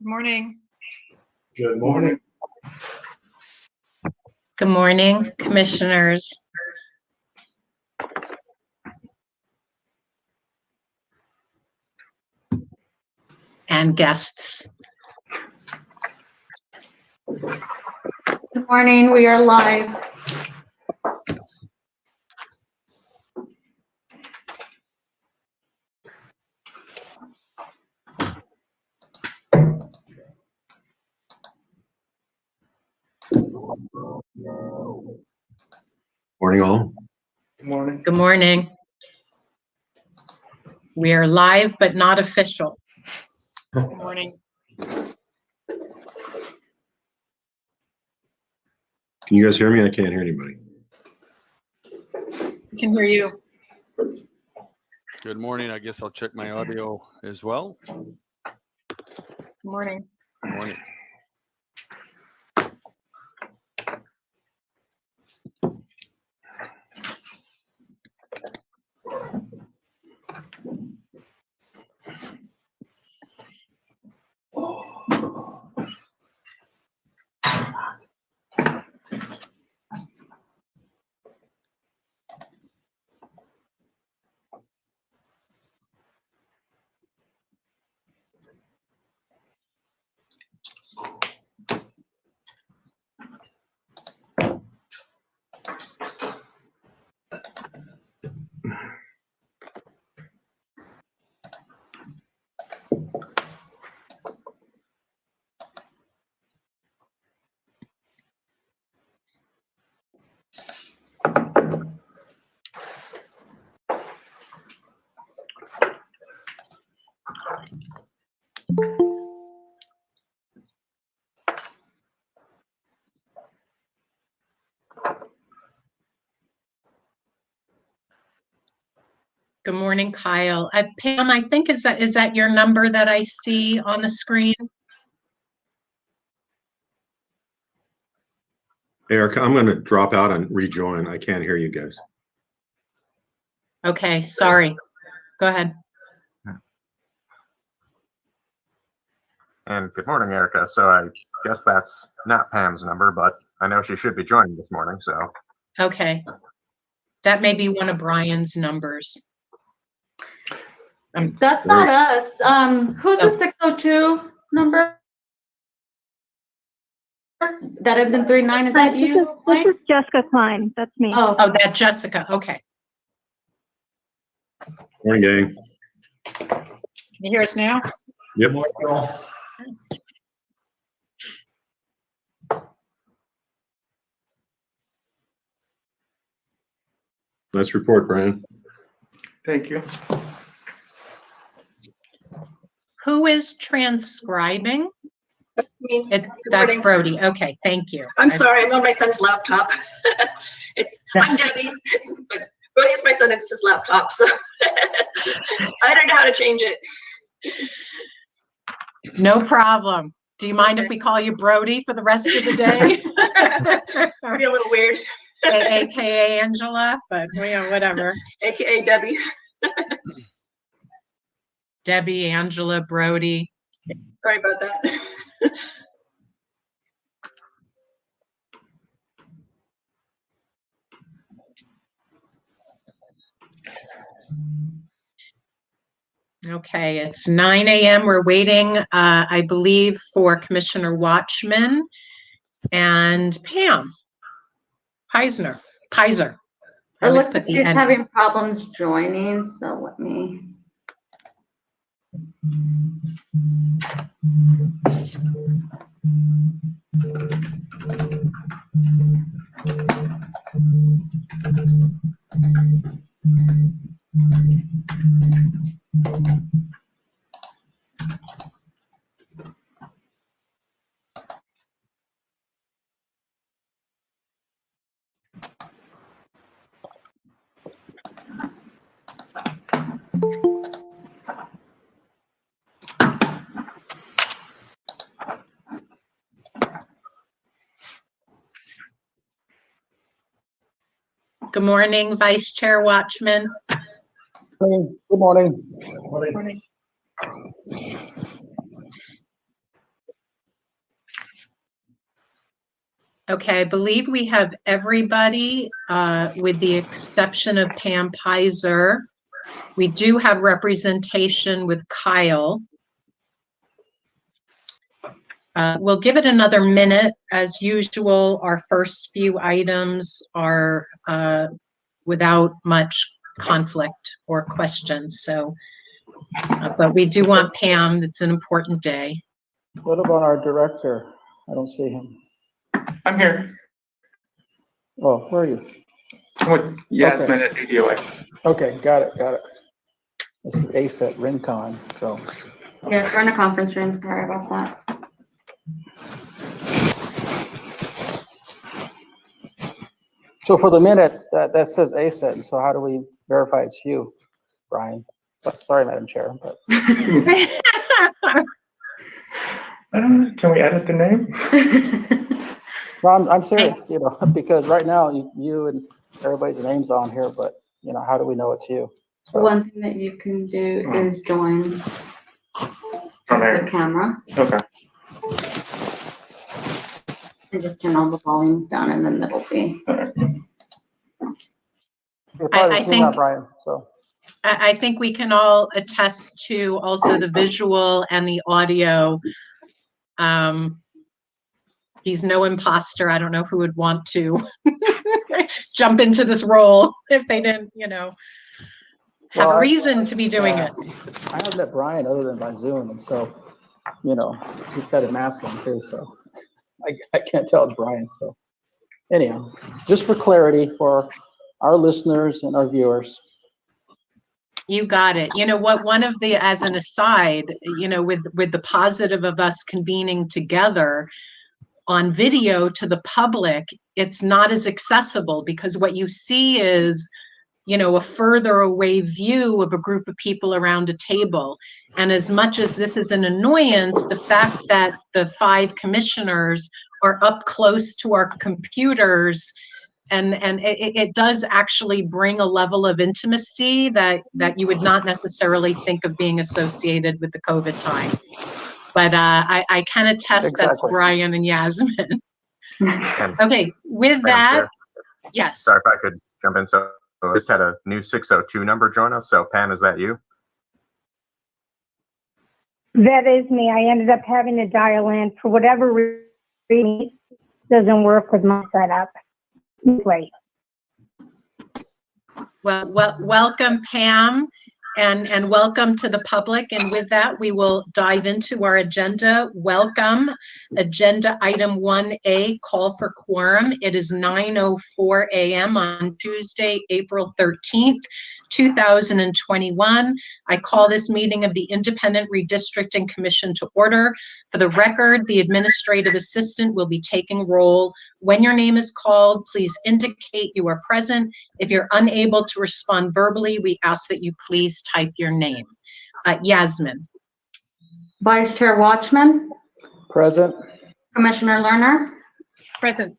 Good morning. Good morning. Good morning, commissioners. And guests. Good morning, we are live. Morning, all. Good morning. Good morning. We are live but not official. Good morning. Can you guys hear me? I can't hear anybody. We can hear you. Good morning. I guess I'll check my audio as well. Good morning. Good morning. Good morning, Kyle. Pam, I think is that your number that I see on the screen? Erica, I'm going to drop out and rejoin. I can't hear you guys. Okay, sorry. Go ahead. And good morning, Erica. So I guess that's not Pam's number, but I know she should be joining this morning, so. Okay. That may be one of Brian's numbers. That's not us. Who's the 602 number? That ends in 39. Is that you? This is Jessica Klein. That's me. Oh, Oh, that Jessica. Okay. Morning, gang. Can you hear us now? Yep. Nice report, Brian. Thank you. Who is transcribing? Me. That's morning. Brody. Okay, thank you. I'm sorry, I'm on my son's laptop. I'm Debbie, but Brody is my son, it's his laptop, so I don't know how to change it. No problem. Do you mind if we call you Brody for the rest of the day? Be a little weird. AKA Angela, but whatever. AKA Debbie. Debbie, Angela, Brody. Sorry about that. Okay, it's 9 a.m. We're waiting, I believe, for Commissioner Watchman and Pam Pizer. it looks like she's having problems joining, so let me. Good morning, Vice Chair Watchman. Good morning. Morning. Okay, I believe we have everybody with the exception of Pam Pizer. We do have representation with Kyle. We'll give it another minute. As usual, our first few items are without much conflict or questions. So, but we do want Pam. It's an important day. What about our director? I don't see him. I'm here. Oh, where are you? I'm with Yasmin at ADOA. Okay, got it. This is Ace at Rincon, so. Yes, we're in a conference room. Sorry about that. So for the minutes, that says ASET, and so how do we verify it's you, Brian? Sorry, Madam Chair, but. Can we edit the name? Well, I'm serious, because right now you and everybody's name's on here, but how do we know it's you? So, One thing that you can do is join From there. the camera Okay. and just turn all the volumes down, and then it'll be. you're part of the I team think- now, Brian, so. I think we can all attest to also the visual and the audio. He's no imposter. I don't know who would want to jump into this role if they didn't, have Well, a reason to be doing it. I haven't met Brian other than by Zoom, and so, he's got a mask on too, so I can't tell it's Brian, so. Anyhow, just for clarity for our listeners and our viewers. You got it. You know what, as an aside, with the positive of us convening together on video to the public, it's not as accessible because what you see is, a further away view of a group of people around a table. And as much as this is an annoyance, the fact that the 5 commissioners are up close to our computers and it does actually bring a level of intimacy that you would not necessarily think of being associated with the COVID time. But I can attest that's Exactly. Brian and Yasmin. And Okay, with Madam that, Chair, yes. sorry if I could jump in. So I just had a new 602 number join us. So Pam, is that you? That is me. I ended up having to dial in for whatever reason. Doesn't work with my setup. Anyway, Well, welcome, Pam, and welcome to the public. And with that, we will dive into our agenda. Welcome. Agenda item 1A, call for quorum. It is 9:04 a.m. on Tuesday, April 13th, 2021. I call this meeting of the Independent Redistricting Commission to order. For the record, the administrative assistant will be taking roll. When your name is called, please indicate you are present. If you're unable to respond verbally, we ask that you please type your name. Yasmin. Vice Chair Watchman, Present. Commissioner Lerner, Present.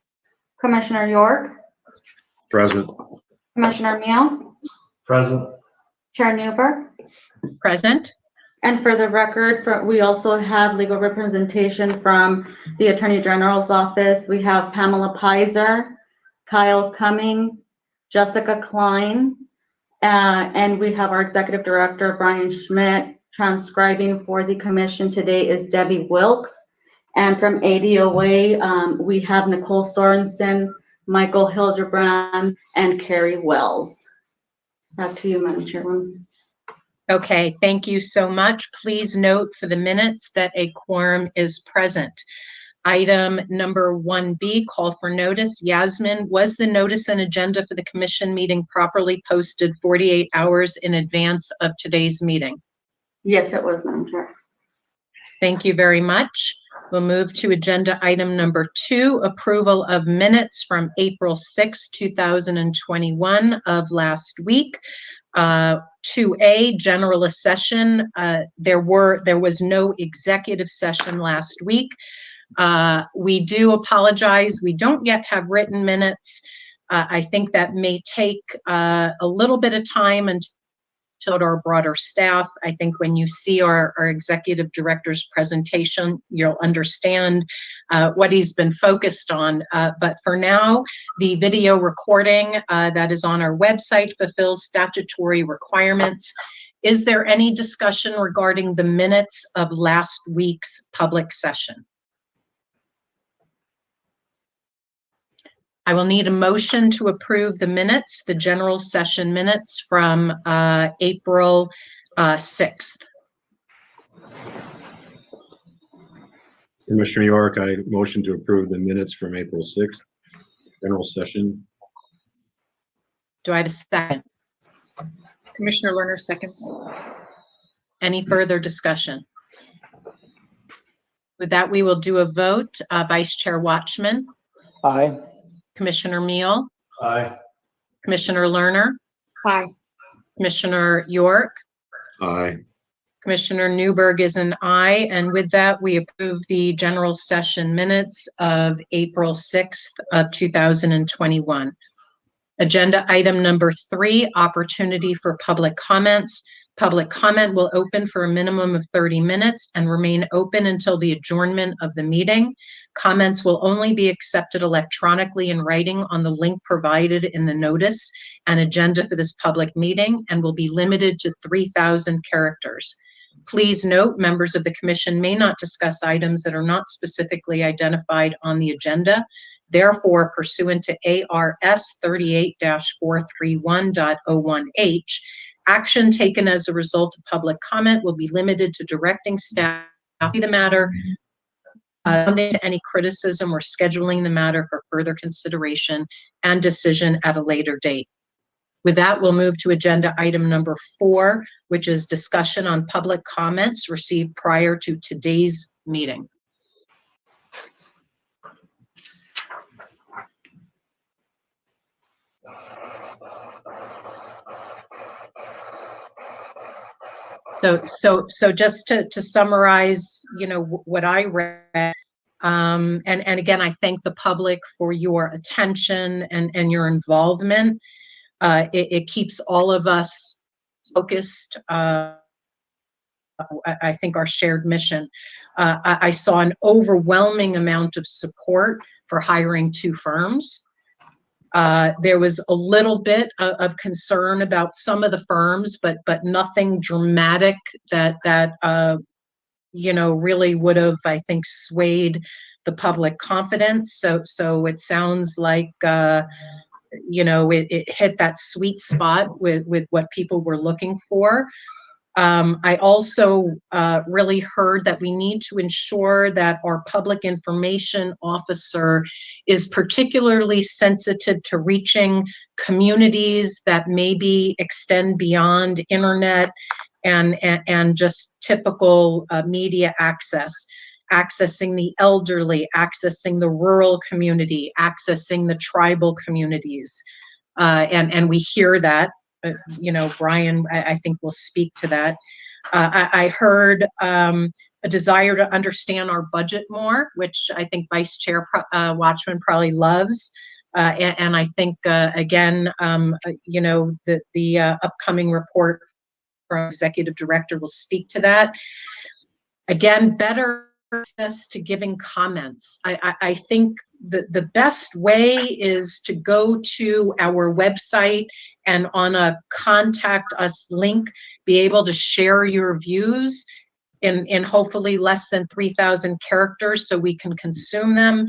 Commissioner York, Present. Commissioner Meal, Present. Chair Newberg. Present. And for the record, we also have legal representation from the Attorney General's office. We have Pamela Pizer, Kyle Cummings, Jessica Klein, and we have our Executive Director, Brian Schmidt. Transcribing for the commission today is Debbie Wilkes. And from ADOA, we have Nicole Sorensen, Michael Hildebrand, and Carrie Wells. Back to you, Madam Chairwoman. Okay, thank you so much. Please note for the minutes that a quorum is present. Item number 1B, call for notice. Yasmin, was the notice and agenda for the commission meeting properly posted 48 hours in advance of today's meeting? Yes, it was, Madam Chair. Thank you very much. We'll move to agenda item number 2, approval of minutes from April 6, 2021 of last week. 2A, general session. There was no executive session last week. We do apologize. We don't yet have written minutes. I think that may take a little bit of time until our broader staff. I think when you see our executive director's presentation, you'll understand what he's been focused on. But for now, the video recording that is on our website fulfills statutory requirements. Is there any discussion regarding the minutes of last week's public session? I will need a motion to approve the minutes, the general session minutes from April 6th. Commissioner York, I motion to approve the minutes from April 6th, general session. Do I have a second? Commissioner Lerner seconds. Any further discussion? With that, we will do a vote. Vice Chair Watchman, Aye. Commissioner Meal, Aye. Commissioner Lerner, Aye. Commissioner York, Aye. Commissioner Newberg is an aye, and with that, we approve the general session minutes of April 6th of 2021. Agenda item number 3, opportunity for public comments. Public comment will open for a minimum of 30 minutes and remain open until the adjournment of the meeting. Comments will only be accepted electronically in writing on the link provided in the notice and agenda for this public meeting and will be limited to 3,000 characters. Please note, members of the commission may not discuss items that are not specifically identified on the agenda. Therefore, pursuant to ARS 38-431.01H, action taken as a result of public comment will be limited to directing staff to the matter, to any criticism or scheduling the matter for further consideration and decision at a later date. With that, we'll move to agenda item number 4, which is discussion on public comments received prior to today's meeting. So just to summarize, what I read, and again, I thank the public for your attention and your involvement. It keeps all of us focused. I think our shared mission. I saw an overwhelming amount of support for hiring 2 firms. There was a little bit of concern about some of the firms, but nothing dramatic that really would have, I think, swayed the public confidence. So it sounds like it hit that sweet spot with what people were looking for. I also really heard that we need to ensure that our public information officer is particularly sensitive to reaching communities that maybe extend beyond internet and just typical media access, accessing the elderly, accessing the rural community, accessing the tribal communities. And we hear that. Brian, I think will speak to that. I heard a desire to understand our budget more, which I think Vice Chair Watchman probably loves. And I think, again, the upcoming report from Executive Director will speak to that. Again, better access to giving comments. I think the best way is to go to our website and on a contact us link, be able to share your views in hopefully less than 3,000 characters so we can consume them.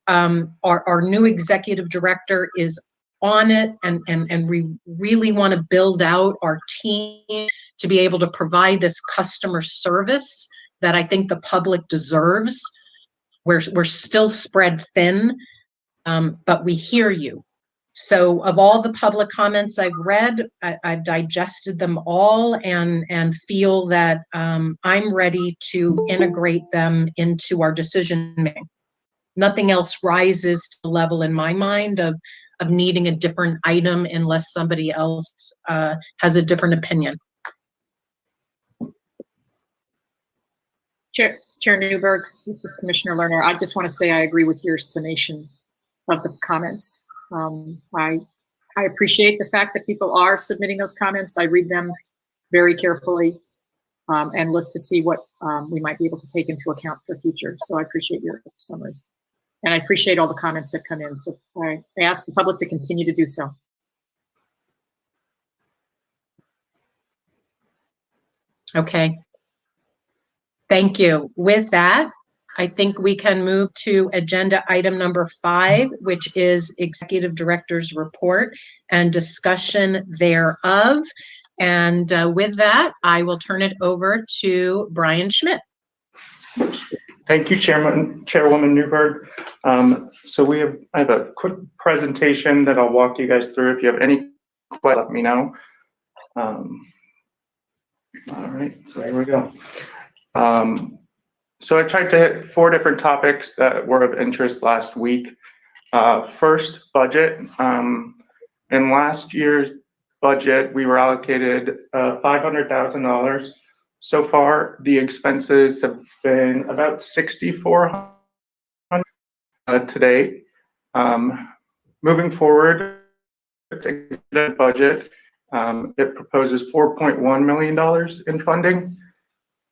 Our new executive director is on it, and we really want to build out our team to be able to provide this customer service that I think the public deserves. We're still spread thin, but we hear you. So of all the public comments I've read, I've digested them all and feel that I'm ready to integrate them into our decision making. Nothing else rises to the level in my mind of needing a different item unless somebody else has a different opinion. Chair Newberg, this is Commissioner Lerner. I just want to say I agree with your summation of the comments. I appreciate the fact that people are submitting those comments. I read them very carefully and look to see what we might be able to take into account for future. So I appreciate your summary. And I appreciate all the comments that come in. So I ask the public to continue to do so. Okay. Thank you. With that, I think we can move to agenda item number 5, which is Executive Director's Report and discussion thereof. And with that, I will turn it over to Brian Schmidt. Thank you, Chairwoman Newberg. So I have a quick presentation that I'll walk you guys through. If you have any questions, let me know. All right, so here we go. So I tried to hit 4 different topics that were of interest last week. First, budget. In last year's budget, we were allocated $500,000. So far, the expenses have been about $6,400 today. Moving forward, the budget, it proposes $4.1 million in funding.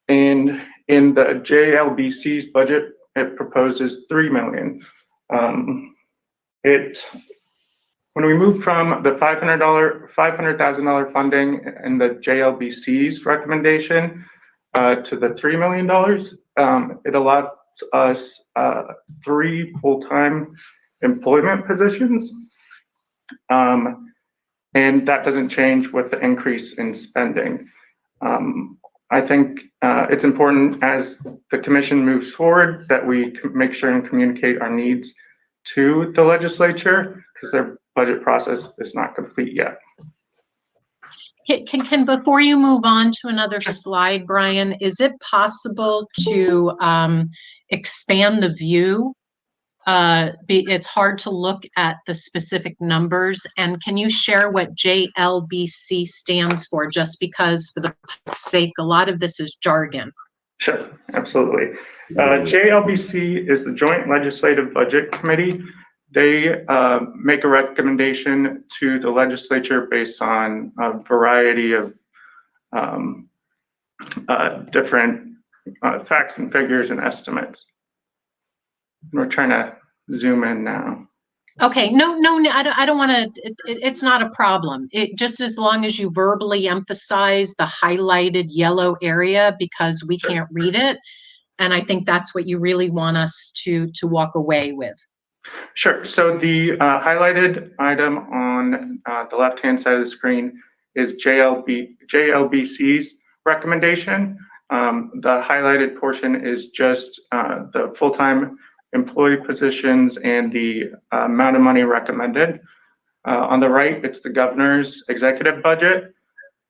And in the JLBC's budget, it proposes $3 million. When we moved from the $500,000 funding in the JLBC's recommendation to the $3 million, it allows us 3 full-time employment positions. And that doesn't change with the increase in spending. I think it's important as the commission moves forward that we make sure and communicate our needs to the legislature because their budget process is not complete yet. Can before you move on to another slide, Brian, is it possible to expand the view? It's hard to look at the specific numbers. And can you share what JLBC stands for? Just because for the sake, a lot of this is jargon. Sure, absolutely. JLBC is the Joint Legislative Budget Committee. They make a recommendation to the legislature based on a variety of different facts and figures and estimates. We're trying to zoom in now. Okay, no, I don't want to, it's not a problem. It just as long as you verbally emphasize the highlighted yellow area because we can't read it. And I think that's what you really want us to walk away with. Sure. So the highlighted item on the left-hand side of the screen is JLBC's recommendation. The highlighted portion is just the full-time employee positions and the amount of money recommended. On the right, it's the governor's executive budget,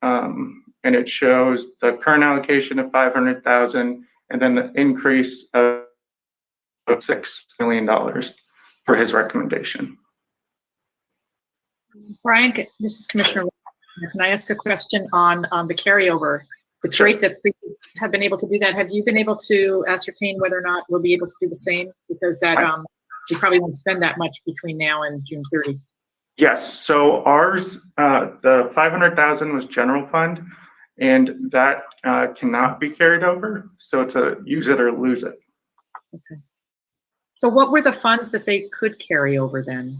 and it shows the current allocation of $500,000 and then the increase of $6 million for his recommendation. Brian, this is Commissioner. Can I ask a question on the carryover? It's great that previous have been able to do that. Have you been able to ascertain whether or not we'll be able to do the same? Because that we probably won't spend that much between now and June 30. Yes. So ours, the $500,000 was general fund, and that cannot be carried over. So it's a use it or lose it. Okay. So what were the funds that they could carry over then?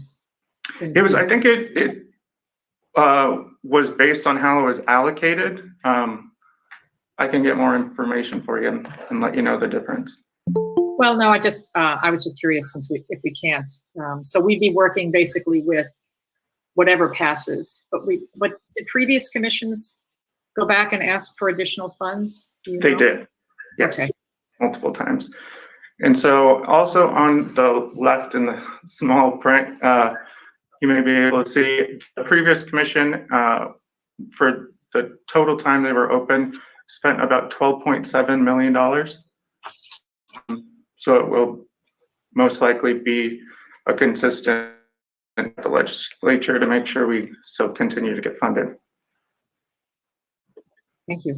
It was, I think it was based on how it was allocated. I can get more information for you and let you know the difference. Well, no, I was just curious since if we can't. So we'd be working basically with whatever passes, but did previous commissions go back and ask for additional funds? They did, yes, okay. Multiple times. And so also on the left in the small print, you may be able to see the previous commission for the total time they were open spent about $12.7 million. So it will most likely be a consistent with the legislature to make sure we still continue to get funded. Thank you.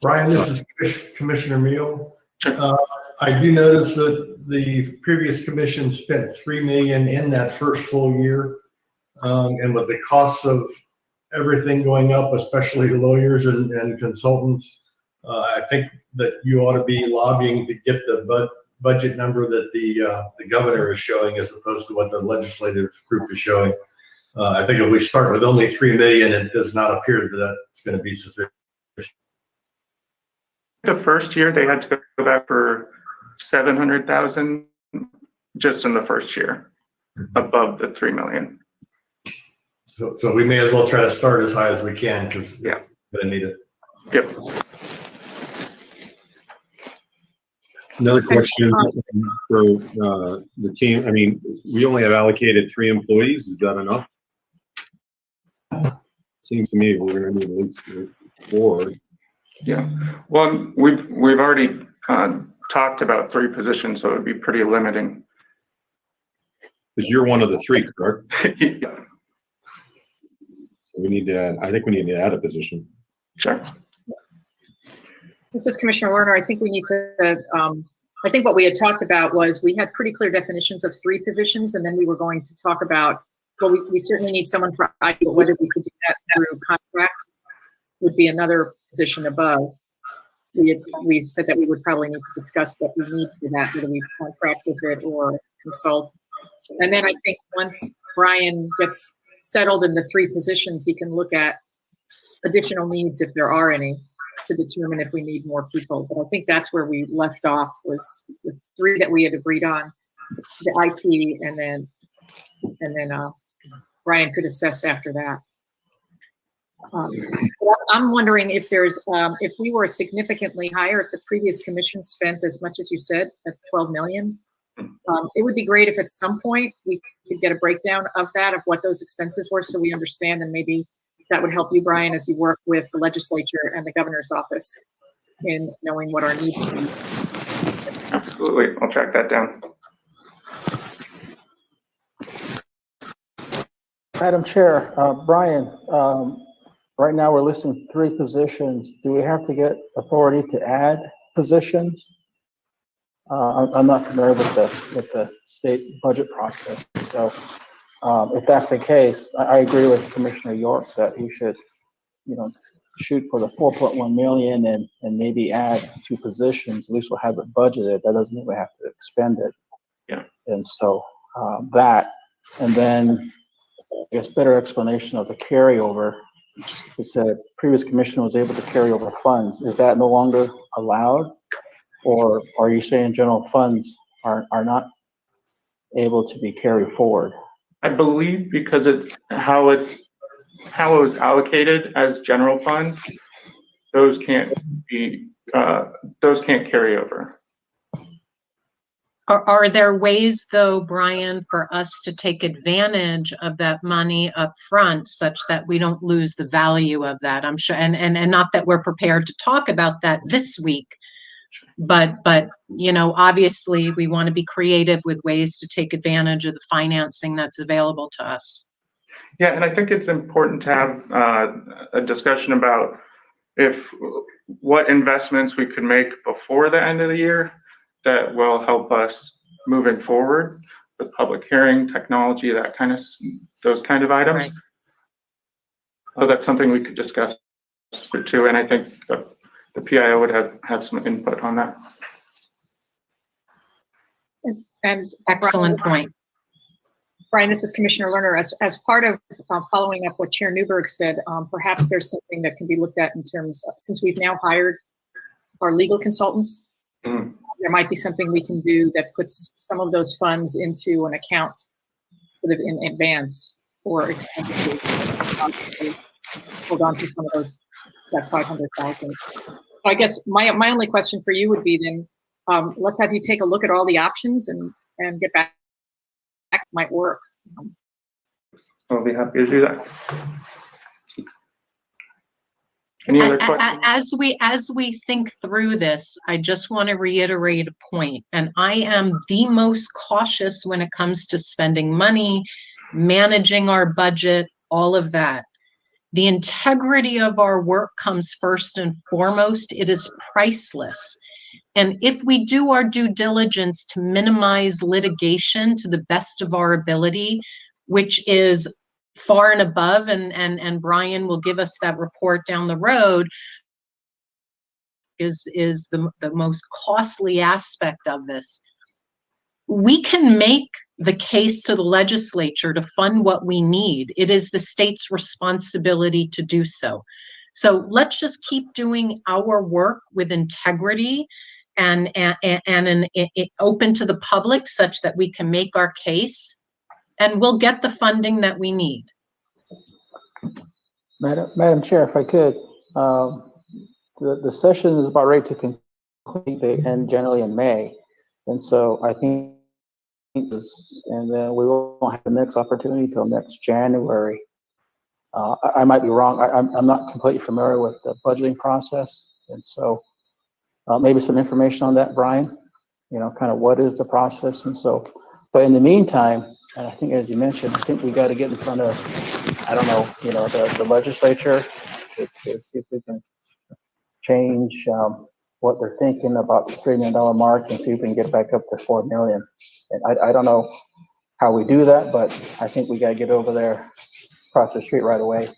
Brian, this is Commissioner Meal. I do notice that the previous commission spent 3 million in that first full year. And with the costs of everything going up, especially lawyers and consultants, I think that you ought to be lobbying to get the budget number that the governor is showing as opposed to what the legislative group is showing. I think if we start with only 3 million, it does not appear that that's going to be sufficient. The first year they had to go back for 700,000 just in the first year, above the 3 million. So we may as well try to start as high as we can because yeah, we're gonna need it. Yep. Another question for the team. I mean, we only have allocated 3 employees. Is that enough? Seems to me we're going to need at least 4. Yeah. Well, we've already talked about 3 positions, so it would be pretty limiting. Because you're one of the 3, correct? Yeah. So we need to add. I think we need to add a position. Sure. This is Commissioner Lerner. I think we need to, I think what we had talked about was we had pretty clear definitions of 3 positions, and then we were going to talk about, well, we certainly need someone for IT, but whether we could do that through contract would be another position above. We said that we would probably need to discuss what we need for that, whether we contract with it or consult. And then I think once Brian gets settled in the 3 positions, he can look at additional needs if there are any, to determine if we need more people. But I think that's where we left off, was the 3 that we had agreed on, the IT, and then Brian could assess after that. I'm wondering if there's, if we were significantly higher, if the previous commission spent as much as you said, at 12 million, it would be great if at some point we could get a breakdown of that, of what those expenses were, so we understand, and maybe that would help you, Brian, as you work with the legislature and the governor's office in knowing what our needs would be. Absolutely. I'll track that down. Madam Chair, Brian, right now we're listing 3 positions. Do we have to get authority to add positions? I'm not familiar with the state budget process. So if that's the case, I agree with Commissioner York that we should, shoot for the 4.1 million and maybe add 2 positions. At least we'll have it budgeted. That doesn't mean we have to expend it. Yeah. And so that, and then I guess better explanation of the carryover. It said previous commission was able to carry over funds. Is that no longer allowed? Or are you saying general funds are not able to be carried forward? I believe because it's how it was allocated as general funds, those can't carry over. Are there ways, though, Brian, for us to take advantage of that money up front such that we don't lose the value of that? I'm sure, and not that we're prepared to talk about that this week, but obviously we want to be creative with ways to take advantage of the financing that's available to us. Yeah, and I think it's important to have a discussion about what investments we could make before the end of the year that will help us moving forward with public hearing, technology, those kind of items. Right. So that's something we could discuss too, and I think the PIO would have some input on that. And excellent point. Brian, this is Commissioner Lerner. As part of following up what Chair Newberg said, perhaps there's something that can be looked at in terms of, since we've now hired our legal consultants, there might be something we can do that puts some of those funds into an account sort of in advance for expenditures. Hold on to some of those, that 500,000. I guess my only question for you would be then, let's have you take a look at all the options and get back. Might work. I'll be happy to do that. Any other questions? As we think through this, I just want to reiterate a point, and I am the most cautious when it comes to spending money, managing our budget, all of that. The integrity of our work comes first and foremost. It is priceless. And if we do our due diligence to minimize litigation to the best of our ability, which is far and above, and Brian will give us that report down the road, is the most costly aspect of this. We can make the case to the legislature to fund what we need. It is the state's responsibility to do so. So let's just keep doing our work with integrity and open to the public such that we can make our case, and we'll get the funding that we need. Madam Chair, if I could, the session is about ready to conclude. They end generally in May, and so I think this, and then we won't have the next opportunity till next January. I might be wrong. I'm not completely familiar with the budgeting process, and so maybe some information on that, Brian. You know, kind of what is the process, and so. But in the meantime, and I think as you mentioned, I think we got to get in front of, I don't know, you know, the legislature to see if we can change what they're thinking about the $3 million mark, and see if we can get it back up to $4 million. And I don't know how we do that, but I think we got to get over there across the street right away,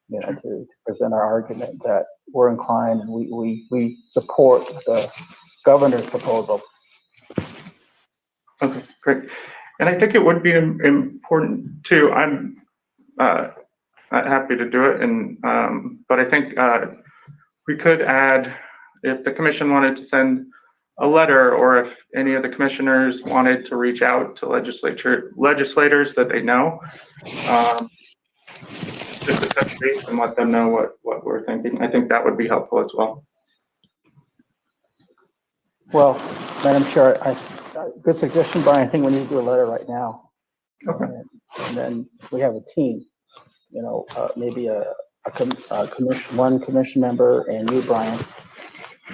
you know, to present our argument that we're inclined and we support the governor's proposal. Okay, great. And I think it would be important too. I'm happy to do it, and but I think we could add, if the commission wanted to send a letter, or if any of the commissioners wanted to reach out to legislators that they know, just to touch base and let them know what we're thinking. I think that would be helpful as well. Well, Madam Chair, good suggestion, Brian. I think we need to do a letter right now. Okay. And then we have a team, you know, maybe one commission member and you, Brian.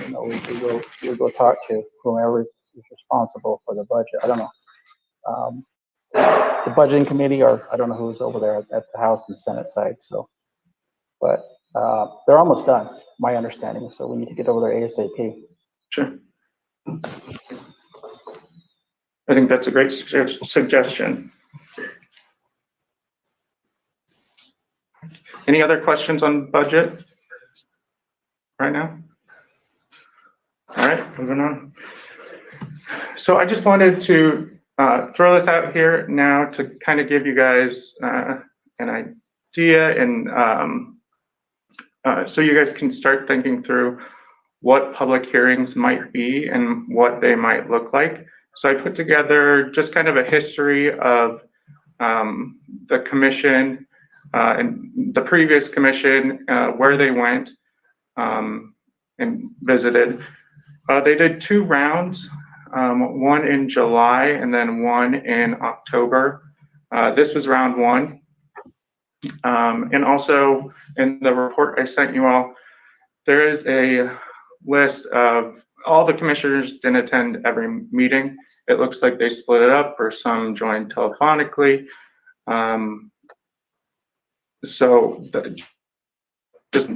You know, we'll go talk to whomever is responsible for the budget. I don't know. The budgeting committee, or I don't know who's over there at the House and Senate side. So, but they're almost done, my understanding. So we need to get over there ASAP. Sure. I think that's a great suggestion. Any other questions on budget right now? All right, moving on. So I just wanted to throw this out here now to kind of give you guys an idea, and so you guys can start thinking through what public hearings might be and what they might look like. So I put together just kind of a history of the commission and the previous commission, where they went and visited. They did 2 rounds, one in July and then one in October. This was round 1. And also in the report I sent you all, there is a list of all the commissioners didn't attend every meeting. It looks like they split it up, or some joined telephonically. So just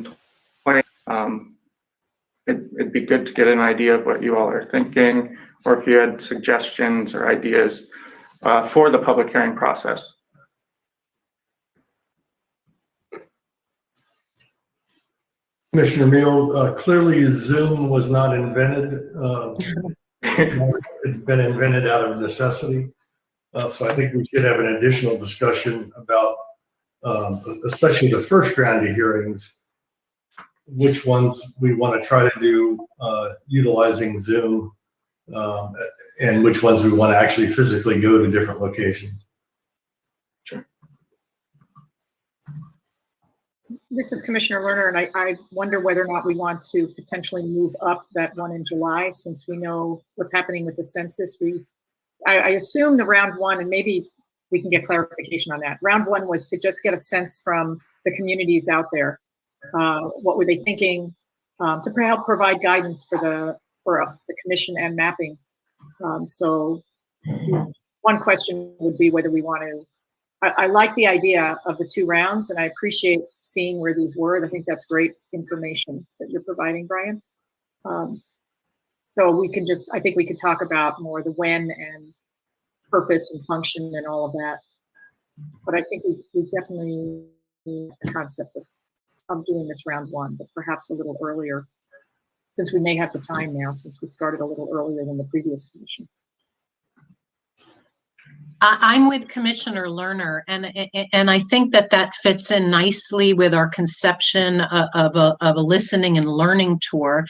it'd be good to get an idea of what you all are thinking, or if you had suggestions or ideas for the public hearing process. Commissioner Meal, clearly Zoom was not invented. It's been invented out of necessity. So I think we should have an additional discussion about, especially the first round of hearings, which ones we want to try to do utilizing Zoom, and which ones we want to actually physically go to different locations. This is Commissioner Lerner, and I wonder whether or not we want to potentially move up that one in July, since we know what's happening with the census. I assume the round 1, and maybe we can get clarification on that. Round 1 was to just get a sense from the communities out there. What were they thinking, to help provide guidance for the commission and mapping. So one question would be whether we want to. I like the idea of the 2 rounds, and I appreciate seeing where these were. I think that's great information that you're providing, Brian. So we can just, I think we could talk about more the when and purpose and function and all of that. But I think we definitely need the concept of doing this round one, but perhaps a little earlier, since we may have the time now, since we started a little earlier than the previous commission. I'm with Commissioner Lerner, and I think that fits in nicely with our conception of a listening and learning tour.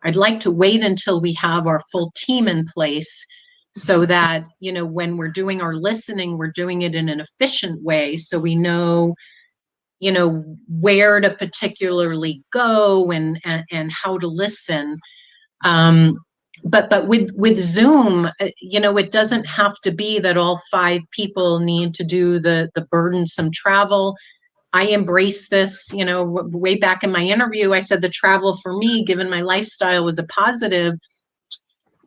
I'd like to wait until we have our full team in place so that, you know, when we're doing our listening, we're doing it in an efficient way, so we know, you know, where to particularly go and how to listen. But with Zoom, you know, it doesn't have to be that all 5 people need to do the burdensome travel. I embrace this, you know, way back in my interview, I said the travel for me, given my lifestyle, was a positive.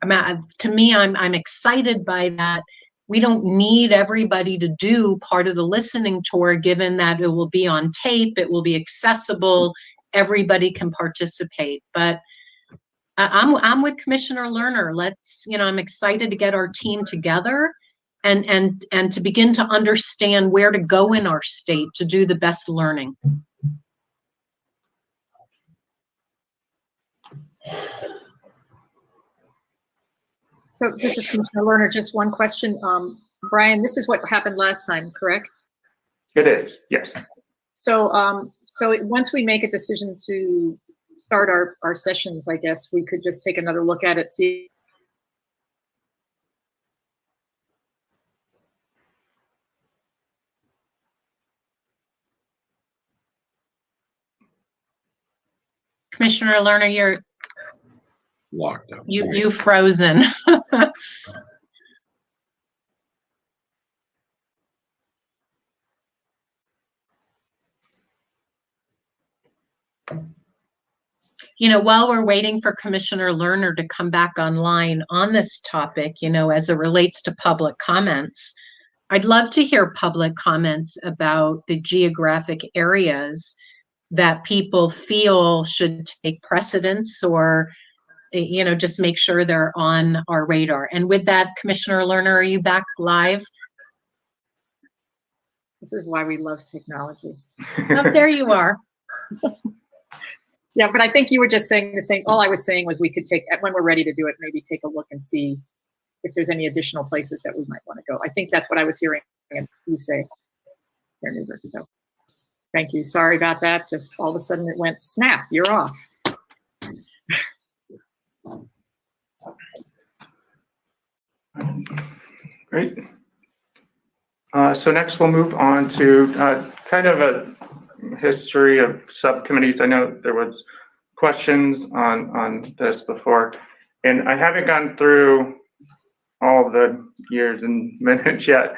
To me, I'm excited by that. We don't need everybody to do part of the listening tour, given that it will be on tape, it will be accessible, everybody can participate. But I'm with Commissioner Lerner. Let's, you know, I'm excited to get our team together and to begin to understand where to go in our state to do the best learning. So this is Commissioner Lerner, just one question. Brian, this is what happened last time, correct? It is, yes. So, once we make a decision to start our sessions, I guess we could just take another look at it, see. Commissioner Lerner, you're Locked up. you frozen. You know, while we're waiting for Commissioner Lerner to come back online on this topic, you know, as it relates to public comments, I'd love to hear public comments about the geographic areas that people feel should take precedence, or, you know, just make sure they're on our radar. And with that, Commissioner Lerner, are you back live? This is why we love technology. Oh, there you are. Yeah, but I think you were just saying the same. All I was saying was we could take, when we're ready to do it, maybe take a look and see if there's any additional places that we might want to go. I think that's what I was hearing you say there, Newbert. So thank you. Sorry about that. Just all of a sudden it went snap, you're off. Great. So next we'll move on to kind of a history of subcommittees. I know there was questions on this before, and I haven't gone through all the years and minutes yet.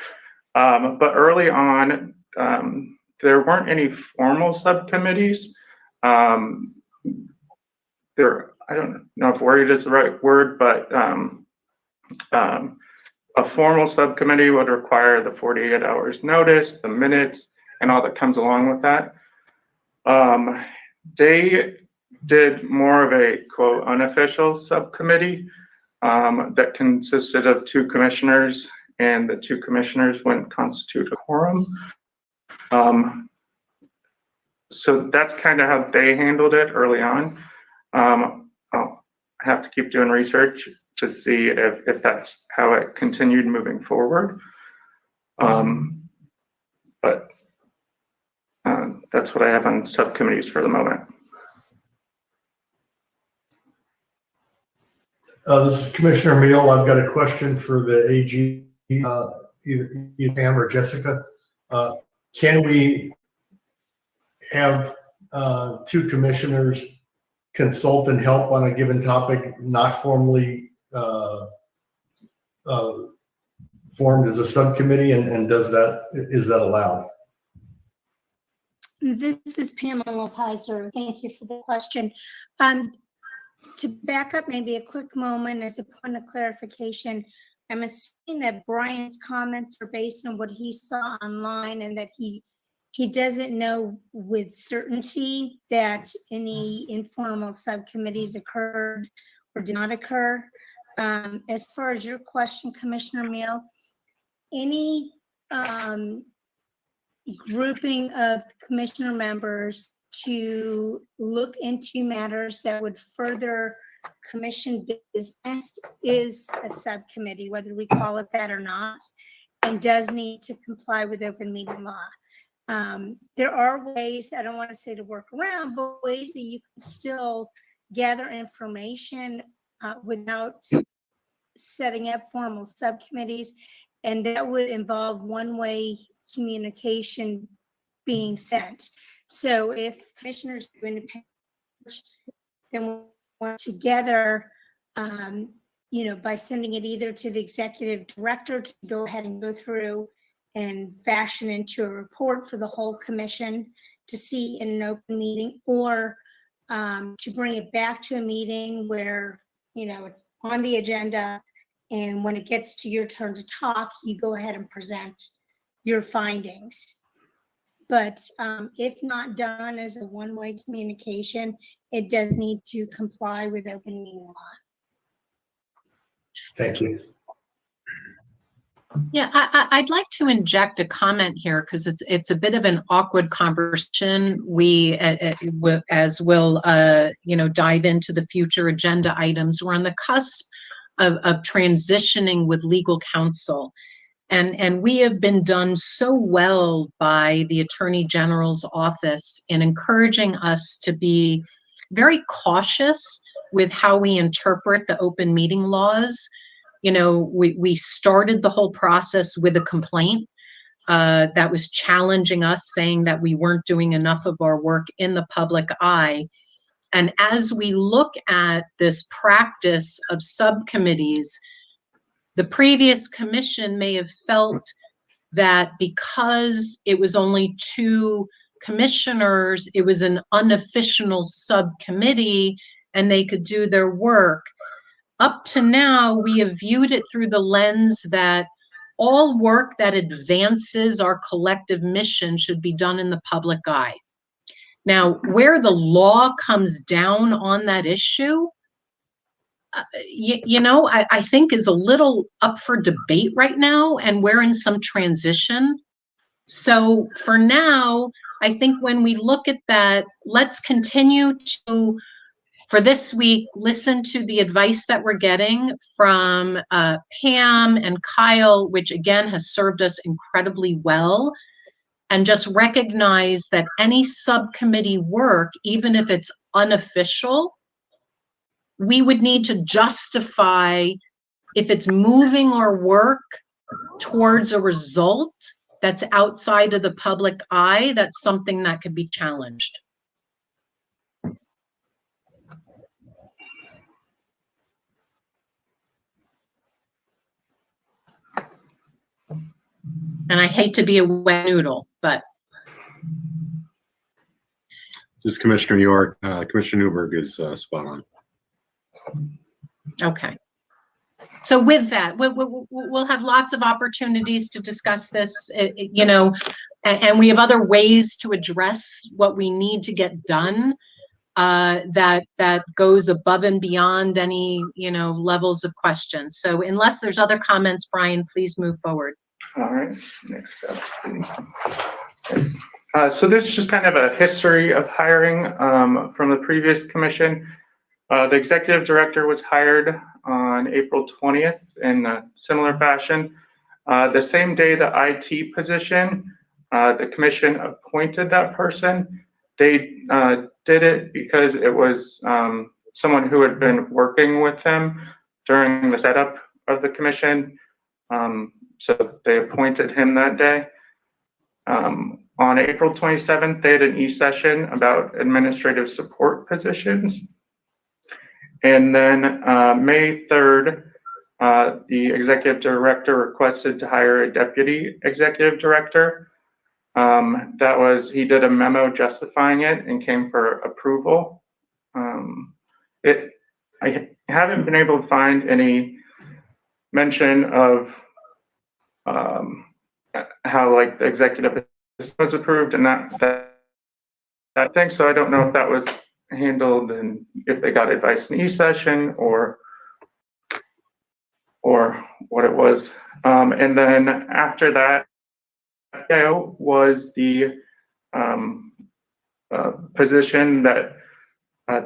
But early on, there weren't any formal subcommittees. I don't know if worried is the right word, but a formal subcommittee would require the 48 hours notice, the minutes, and all that comes along with that. They did more of a quote unofficial subcommittee that consisted of 2 commissioners, and the 2 commissioners wouldn't constitute a quorum. So that's kind of how they handled it early on. I'll have to keep doing research to see if that's how it continued moving forward. But that's what I have on subcommittees for the moment. This is Commissioner Meal. I've got a question for the AG, either Pam or Jessica. Can we have 2 commissioners consult and help on a given topic, not formally formed as a subcommittee, and is that allowed? This is Pamela Pizer. Thank you for the question. To back up maybe a quick moment as a point of clarification, I'm assuming that Brian's comments are based on what he saw online, and that he doesn't know with certainty that any informal subcommittees occurred or did not occur. As far as your question, Commissioner Meal, any grouping of commissioner members to look into matters that would further commission business is a subcommittee, whether we call it that or not, and does need to comply with open meeting law. There are ways, I don't want to say to work around, but ways that you can still gather information without setting up formal subcommittees, and that would involve one-way communication being sent. So if commissioners do independent, then we'll work together, by sending it either to the executive director to go ahead and go through and fashion into a report for the whole commission to see in an open meeting, or to bring it back to a meeting where, it's on the agenda, and when it gets to your turn to talk, you go ahead and present your findings. But if not done as a one-way communication, it does need to comply with open meeting law. Thank you. Yeah, I'd like to inject a comment here because it's a bit of an awkward conversation. We, as we'll dive into the future agenda items, we're on the cusp of transitioning with legal counsel. And we have been done so well by the Attorney General's office in encouraging us to be very cautious with how we interpret the open meeting laws. We started the whole process with a complaint that was challenging us, saying that we weren't doing enough of our work in the public eye. And as we look at this practice of subcommittees, the previous commission may have felt that because it was only 2 commissioners, it was an unofficial subcommittee and they could do their work. Up to now, we have viewed it through the lens that all work that advances our collective mission should be done in the public eye. Now, where the law comes down on that issue, I think is a little up for debate right now, and we're in some transition. So for now, I think when we look at that, let's continue to, for this week, listen to the advice that we're getting from Pam and Kyle, which again has served us incredibly well, and just recognize that any subcommittee work, even if it's unofficial, we would need to justify if it's moving our work towards a result that's outside of the public eye, that's something that could be challenged. And I hate to be a wet noodle, but. This is Commissioner York. Commissioner Newberg is spot on. Okay. So with that, we'll have lots of opportunities to discuss this, and we have other ways to address what we need to get done that goes above and beyond any, levels of questions. So unless there's other comments, Brian, please move forward. All right, next up. So this is just kind of a history of hiring from the previous commission. The executive director was hired on April 20th in a similar fashion. The same day the IT position, the commission appointed that person. They did it because it was someone who had been working with them during the setup of the commission. So they appointed him that day. On April 27th, they had an e-session about administrative support positions. And then May 3rd, the executive director requested to hire a deputy executive director. He did a memo justifying it and came for approval. I haven't been able to find any mention of how like the executive was approved and that thing. So I don't know if that was handled and if they got advice in e-session or what it was. And then after that, was the position that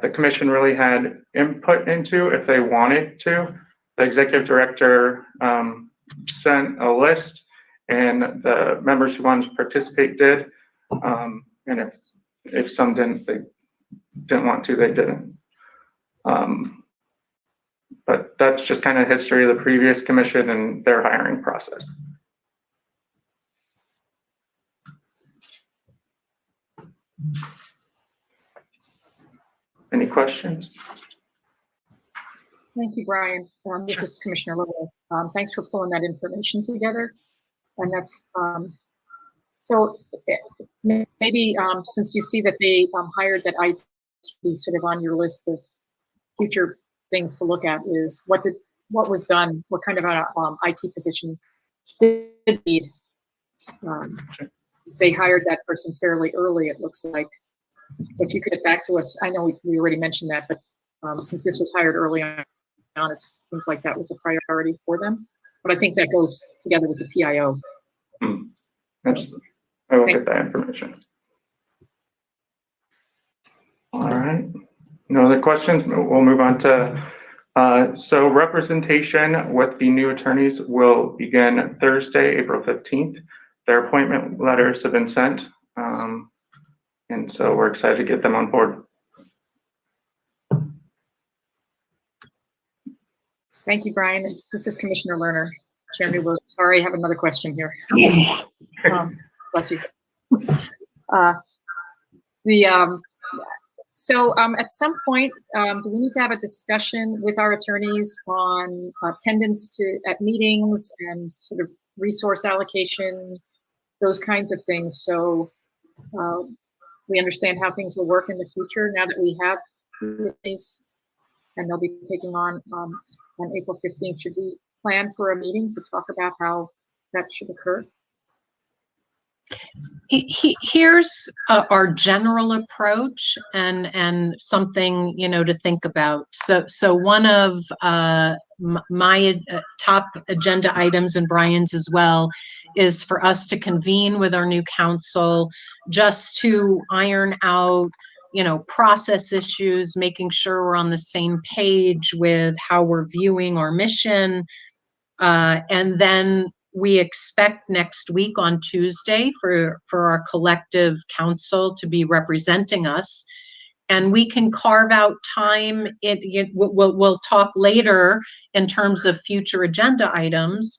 the commission really had input into if they wanted to. The executive director sent a list and the members who wanted to participate did. And if some didn't, they didn't want to, they didn't. But that's just kind of history of the previous commission and their hiring process. Any questions? Thank you, Brian. This is Commissioner Little. Thanks for pulling that information together. And that's, so maybe since you see that they hired that IT sort of on your list of future things to look at is what was done, what kind of a IT position did need. They hired that person fairly early, it looks like. So if you could get back to us, I know we already mentioned that, but since this was hired early on, it seems like that was a priority for them. But I think that goes together with the PIO. Absolutely. I will get that information. All right. No other questions? We'll move on to, so representation with the new attorneys will begin Thursday, April 15th. Their appointment letters have been sent. And so we're excited to get them on board. Thank you, Brian. This is Commissioner Lerner. Chair Newberg, sorry, I have another question here. Bless you. So at some point, do we need to have a discussion with our attorneys on attendance at meetings and sort of resource allocation, those kinds of things? So we understand how things will work in the future now that we have these, and they'll be taking on April 15th. Should we plan for a meeting to talk about how that should occur? Here's our general approach and something, to think about. So one of my top agenda items, and Brian's as well, is for us to convene with our new council just to iron out, process issues, making sure we're on the same page with how we're viewing our mission. And then we expect next week on Tuesday for our collective council to be representing us. And we can carve out time. We'll talk later in terms of future agenda items,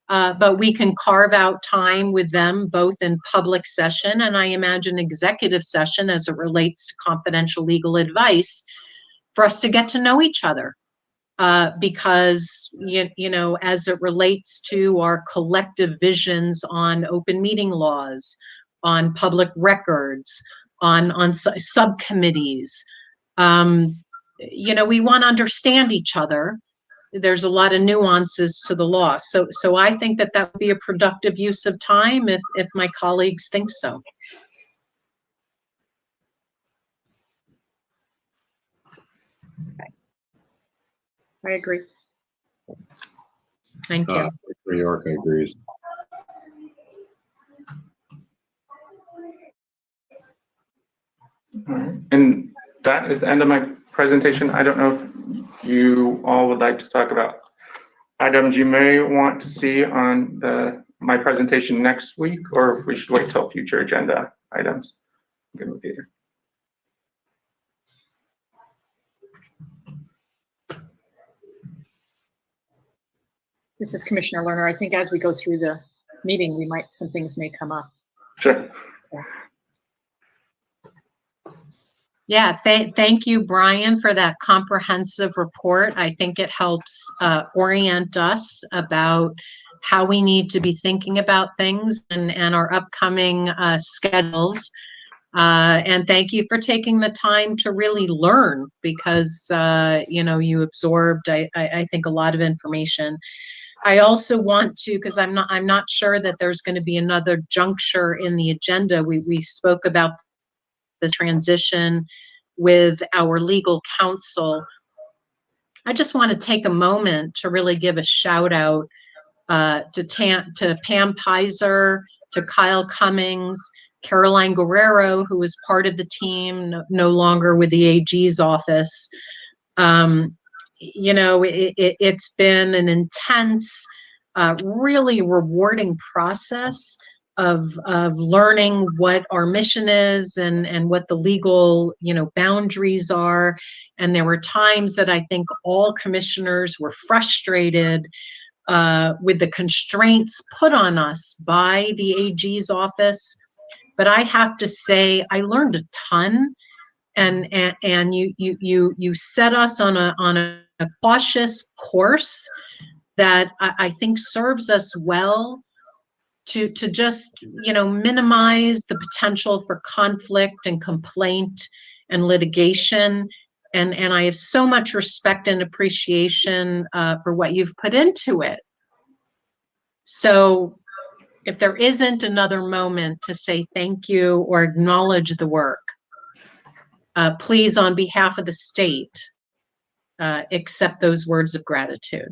but we can carve out time with them both in public session and I imagine executive session as it relates to confidential legal advice for us to get to know each other. Because, as it relates to our collective visions on open meeting laws, on public records, on subcommittees, we want to understand each other. There's a lot of nuances to the law. So I think that would be a productive use of time if my colleagues think so. I agree. Thank you. New York agrees. All right. And that is the end of my presentation. I don't know if you all would like to talk about items you may want to see on my presentation next week, or if we should wait till future agenda items. I'm good with either. This is Commissioner Lerner. I think as we go through the meeting, some things may come up. Sure. Yeah, thank you, Brian, for that comprehensive report. I think it helps orient us about how we need to be thinking about things and our upcoming schedules. And thank you for taking the time to really learn because, you absorbed, I think, a lot of information. I also want to, because I'm not sure that there's going to be another juncture in the agenda. We spoke about the transition with our legal counsel. I just want to take a moment to really give a shout out to Pam Pizer, to Kyle Cummings, Caroline Guerrero, who was part of the team, no longer with the AG's office. You know, it's been an intense, really rewarding process of learning what our mission is and what the legal, you know, boundaries are. And there were times that I think all commissioners were frustrated with the constraints put on us by the AG's office. But I have to say, I learned a ton, and you set us on a cautious course that I think serves us well to just, you know, minimize the potential for conflict and complaint and litigation. And I have so much respect and appreciation for what you've put into it. So if there isn't another moment to say thank you or acknowledge the work, please, on behalf of the state, accept those words of gratitude.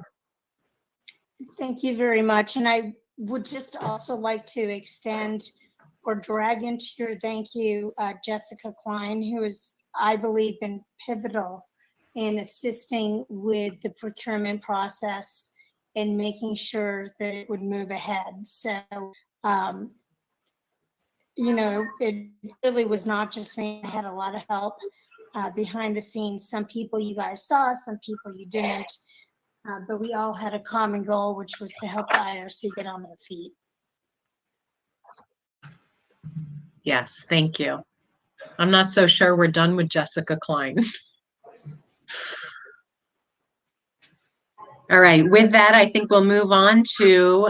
Thank you very much. And I would just also like to extend or drag into your thank you, Jessica Klein, who has, I believe, been pivotal in assisting with the procurement process and making sure that it would move ahead. So, you know, it really was not just me. I had a lot of help behind the scenes. Some people you guys saw, some people you didn't. But we all had a common goal, which was to help the IRC get on their feet. Yes, thank you. I'm not so sure we're done with Jessica Klein. All right, with that, I think we'll move on to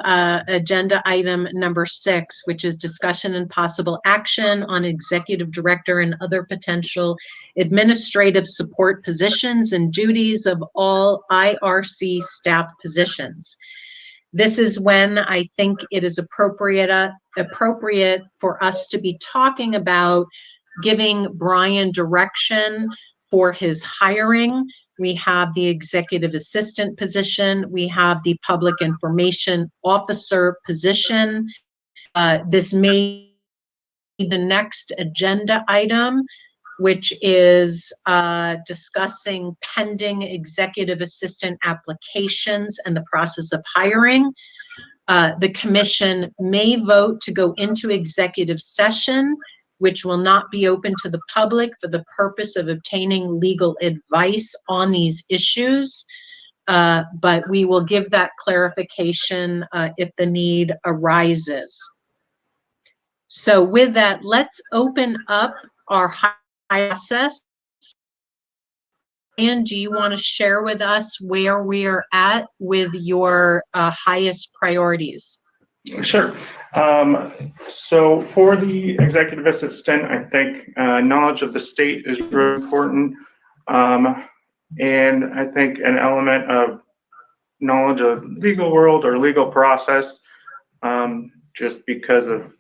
agenda item number 6, which is discussion and possible action on executive director and other potential administrative support positions and duties of all IRC staff positions. This is when I think it is appropriate for us to be talking about giving Brian direction for his hiring. We have the executive assistant position. We have the public information officer position. This may be the next agenda item, which is discussing pending executive assistant applications and the process of hiring. The commission may vote to go into executive session, which will not be open to the public for the purpose of obtaining legal advice on these issues. But we will give that clarification if the need arises. So with that, let's open up our process. And do you want to share with us where we are at with your highest priorities? Sure. So for the executive assistant, I think knowledge of the state is really important. And I think an element of knowledge of legal world or legal process, just because of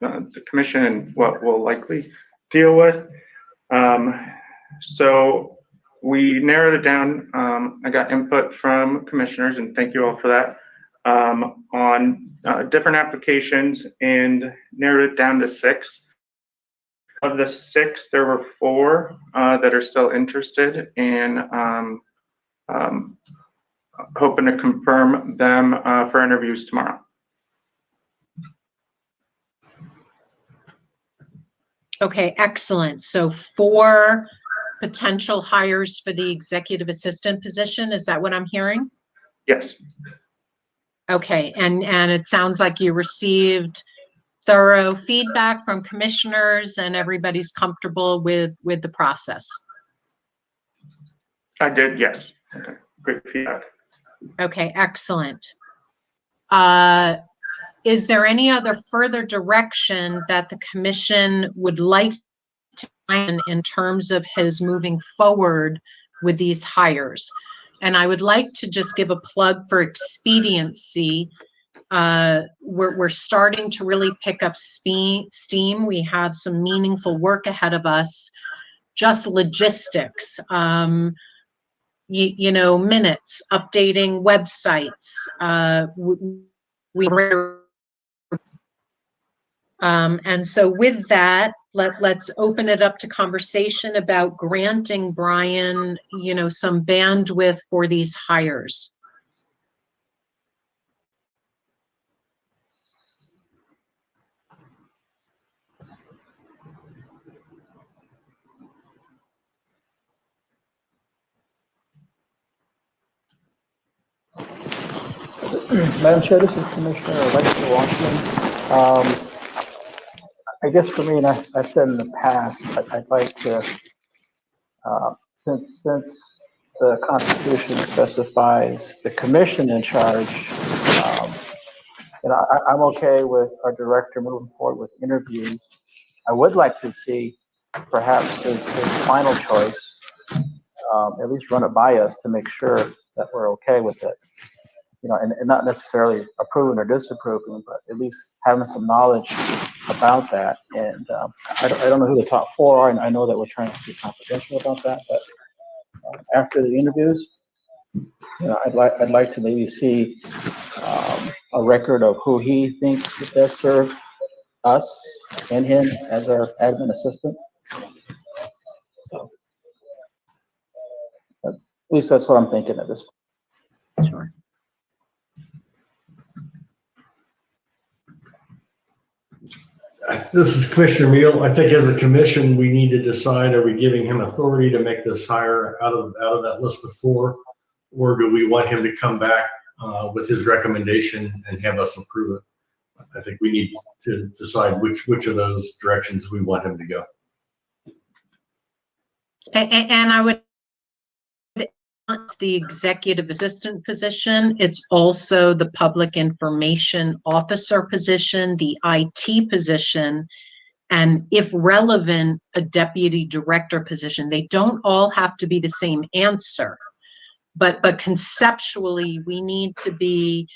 the commission and what we'll likely deal with. So we narrowed it down. I got input from commissioners, and thank you all for that, on different applications, and narrowed it down to 6. Of the 6, there were 4 that are still interested, and hoping to confirm them for interviews tomorrow. Okay, excellent. So 4 potential hires for the executive assistant position. Is that what I'm hearing? Yes. Okay, and it sounds like you received thorough feedback from commissioners and everybody's comfortable with the process. I did, yes. Okay. Great feedback. Okay, excellent. Is there any other further direction that the commission would like to in terms of his moving forward with these hires? And I would like to just give a plug for expediency. We're starting to really pick up steam. We have some meaningful work ahead of us. just logistics, you know, minutes, updating websites. And so with that, let's open it up to conversation about granting Brian, you know, some bandwidth for these hires. Madam Chair, this is Commissioner Alexia Washington. I guess for me, and I've said in the past, I'd like to, since the Constitution specifies the commission in charge, you know, I'm okay with our director moving forward with interviews. I would like to see perhaps his final choice, at least run it by us to make sure that we're okay with it. You know, and not necessarily approving or disapproving, but at least having some knowledge about that. And I don't know who the top four are, and I know that we're trying to be confidential about that. But after the interviews, you know, I'd like to maybe see a record of who he thinks would best serve us and him as our admin assistant. So at least that's what I'm thinking at this point. Sure. This is Commissioner Meal. I think as a commission, we need to decide, are we giving him authority to make this hire out of that list of four? Or do we want him to come back with his recommendation and have us approve it? I think we need to decide which of those directions we want him to go. And I would, the executive assistant position, it's also the public information officer position, the IT position, and if relevant, a deputy director position. They don't all have to be the same answer, but conceptually we need to be,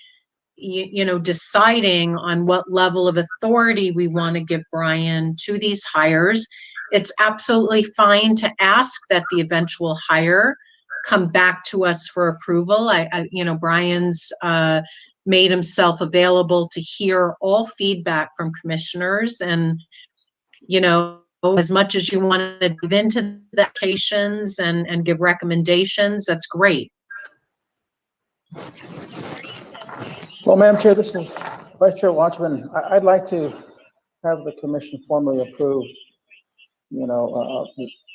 you know, deciding on what level of authority we want to give Brian to these hires. It's absolutely fine to ask that the eventual hire come back to us for approval. You know, Brian's made himself available to hear all feedback from commissioners, and, you know, as much as you want to dive into the applications and give recommendations, that's great. Well, Madam Chair, this is Vice Chair Watchman. I'd like to have the commission formally approve, you know,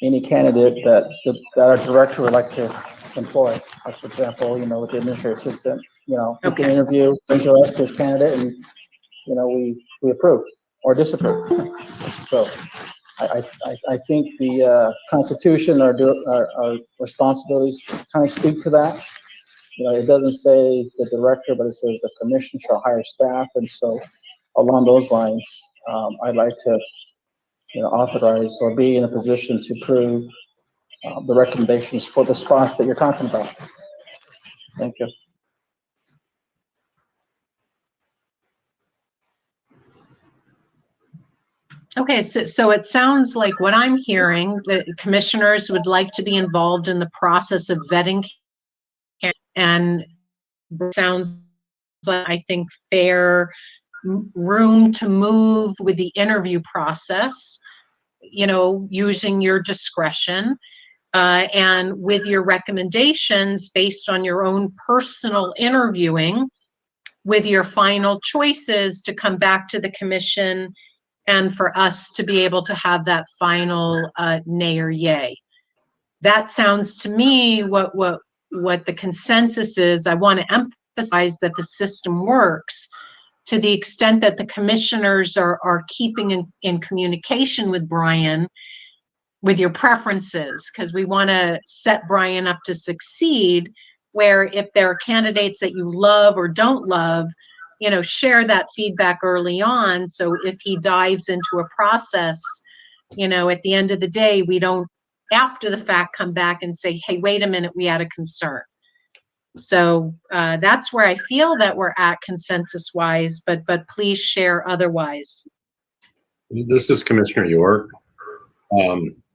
any candidate that our director would like to employ. Like, for example, you know, with the administrative assistant, you know, we can interview, bring to us this candidate, and, you know, we approve or disapprove. So I think the Constitution, our responsibilities kind of speak to that. You know, it doesn't say the director, but it says the commission shall hire staff. And so along those lines, I'd like to, you know, authorize or be in a position to approve the recommendations for the spots that you're talking about. Thank you. Okay, so it sounds like what I'm hearing, that commissioners would like to be involved in the process of vetting, and sounds like, I think, fair room to move with the interview process, you know, using your discretion, and with your recommendations based on your own personal interviewing, with your final choices to come back to the commission and for us to be able to have that final nay or yay. That sounds to me what the consensus is. I want to emphasize that the system works to the extent that the commissioners are keeping in communication with Brian with your preferences, because we want to set Brian up to succeed, where if there are candidates that you love or don't love, you know, share that feedback early on. So if he dives into a process, you know, at the end of the day, we don't, after the fact, come back and say, hey, wait a minute, we had a concern. So that's where I feel that we're at consensus wise, but please share otherwise. This is Commissioner York.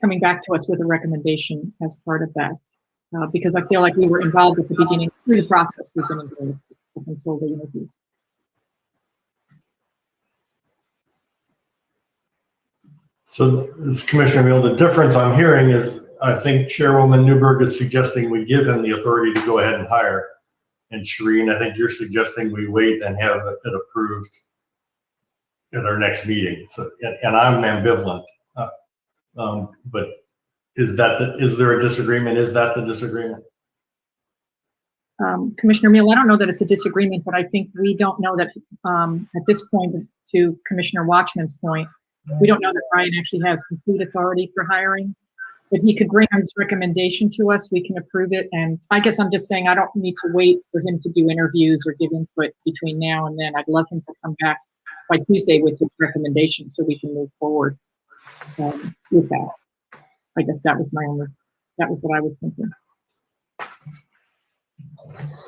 coming back to us with a recommendation as part of that. Because I feel like we were involved at the beginning through the process we've been involved up until the interviews. So this Commissioner Mill, the difference I'm hearing is I think Chairwoman Newberg is suggesting we give him the authority to go ahead and hire. And Shereen, I think you're suggesting we wait and have it approved at our next meeting. So, and I'm ambivalent. But is there a disagreement? Is that the disagreement? Commissioner Mill, I don't know that it's a disagreement, but I think we don't know that at this point, to Commissioner Watchman's point, we don't know that Brian actually has complete authority for hiring. If he could bring his recommendation to us, we can approve it. And I guess I'm just saying I don't need to wait for him to do interviews or give input between now and then. I'd love him to come back by Tuesday with his recommendation so we can move forward with that. I guess that was what I was thinking.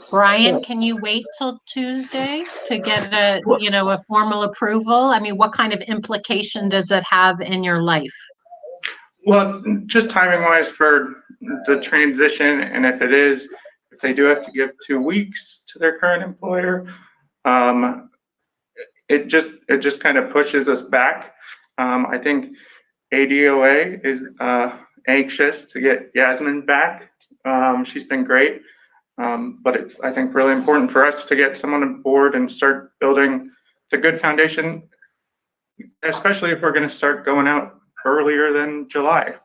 Brian, can you wait till Tuesday to get a formal approval? I mean, what kind of implication does it have in your life? Well, just timing wise for the transition, and if they do have to give 2 weeks to their current employer, it just kind of pushes us back. I think ADOA is anxious to get Yasmin back. She's been great. But it's, I think, really important for us to get someone on board and start building the good foundation, especially if we're going to start going out earlier than July.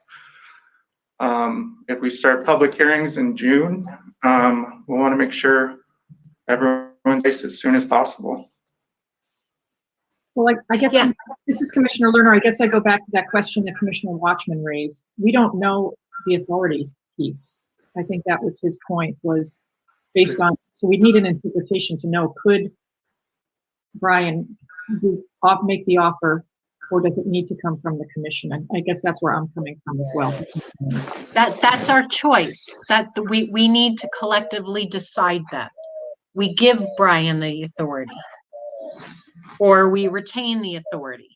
If we start public hearings in June, we want to make sure everyone's based as soon as possible. Well, I guess this is Commissioner Lerner. I guess I go back to that question that Commissioner Watchman raised. We don't know the authority piece. I think that was his point, was based on, so we need an interpretation to know, could Brian make the offer, or does it need to come from the commission? And I guess that's where I'm coming from as well. That's our choice. That we need to collectively decide that. We give Brian the authority, or we retain the authority.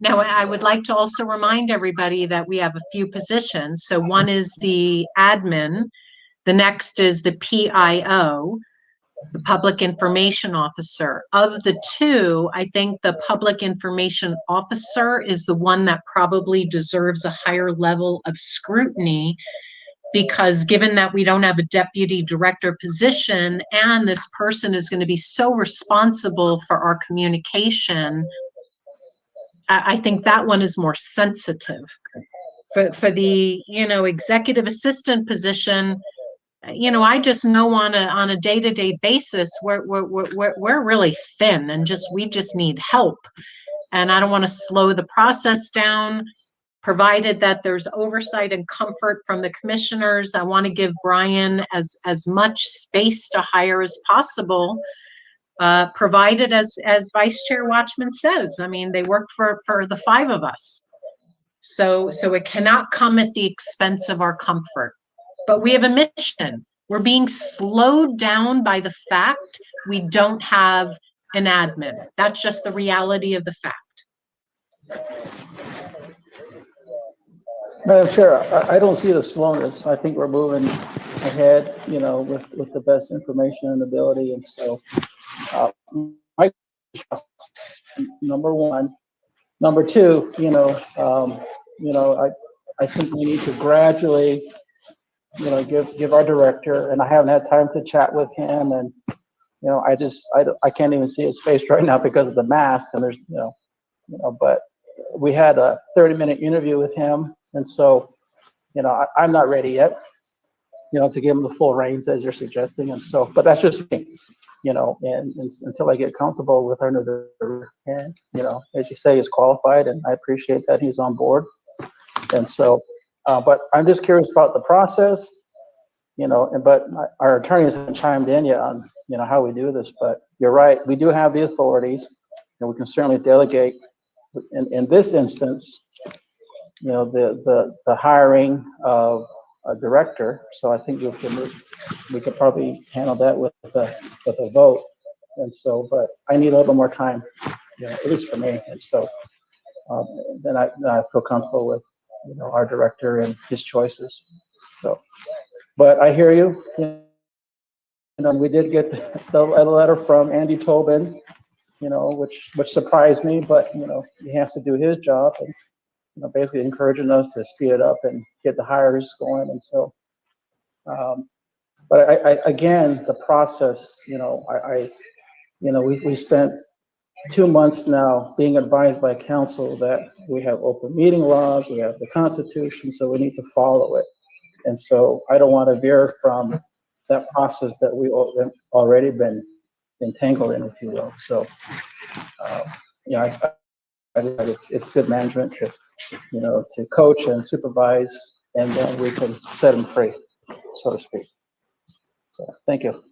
Now, I would like to also remind everybody that we have a few positions. So one is the admin, the next is the PIO, the public information officer. Of the two, I think the public information officer is the one that probably deserves a higher level of scrutiny, because given that we don't have a deputy director position and this person is going to be so responsible for our communication, I think that one is more sensitive. For the executive assistant position, I just know on a day-to-day basis we're really thin, and we just need help, and I don't want to slow the process down. Provided that there's oversight and comfort from the commissioners, I want to give Brian as much space to hire as possible. Provided, as Vice Chair Watchman says, I mean, they work for the 5 of us. So it cannot come at the expense of our comfort. But we have a mission. We're being slowed down by the fact we don't have an admin. That's just the reality of the fact. Madam Chair, I don't see the slowness. I think we're moving ahead, with the best information and ability. And so, my number one. Number two, I think we need to gradually, give our director, and I haven't had time to chat with him, and I can't even see his face right now because of the mask, and there's but we had a 30-minute interview with him, and so I'm not ready yet, to give him the full reins as you're suggesting, and so, but that's just me. And until I get comfortable with our new, and as you say, he's qualified, and I appreciate that he's on board. And so, but I'm just curious about the process, but our attorneys haven't chimed in yet on, how we do this. But you're right, we do have the authorities, and we can certainly delegate. In this instance, the hiring of a director. So I think we could probably handle that with a vote. And so, but I need a little more time, at least for me. And so then I feel comfortable with our director and his choices. So, but I hear you. We did get a letter from Andy Tobin, which surprised me, but he has to do his job and basically encouraging us to speed it up and get the hires going. And so, but I again, the process, we spent 2 months now being advised by council that we have open meeting laws, we have the Constitution, so we need to follow it. And so I don't want to veer from that process that we already been entangled in, if you will. So, it's good management to, to coach and supervise, and then we can set them free, so to speak. So, thank you.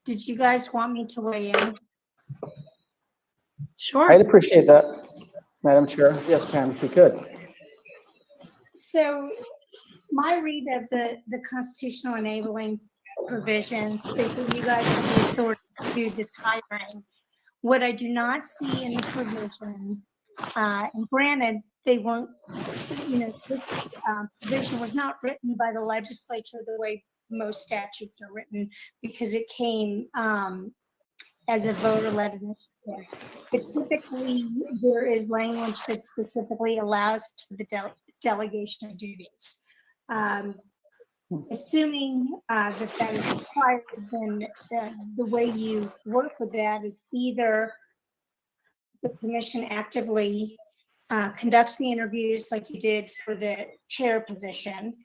Did you guys want me to weigh in? Sure. I'd appreciate that, Madam Chair. Yes, Pam, if you could. So my read of the constitutional enabling provisions is that you guys have the authority to do this hiring. What I do not see in the provision, and granted, they weren't, this provision was not written by the legislature the way most statutes are written, because it came as a voter-led initiative. But typically, there is language that specifically allows for the delegation of duties. Assuming that is required, then the way you work with that is either the commission actively conducts the interviews like you did for the chair position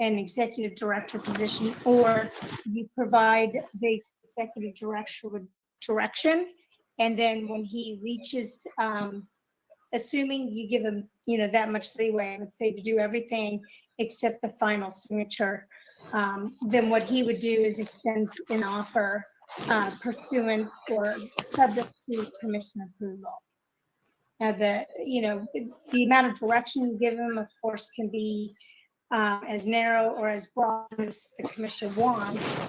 and executive director position, or you provide the executive director with direction, and then when he reaches, assuming you give him, that much leeway, I would say, to do everything except the final signature, then what he would do is extend an offer pursuant or subject to commission approval. Now, the amount of direction you give him, of course, can be as narrow or as broad as the commission wants,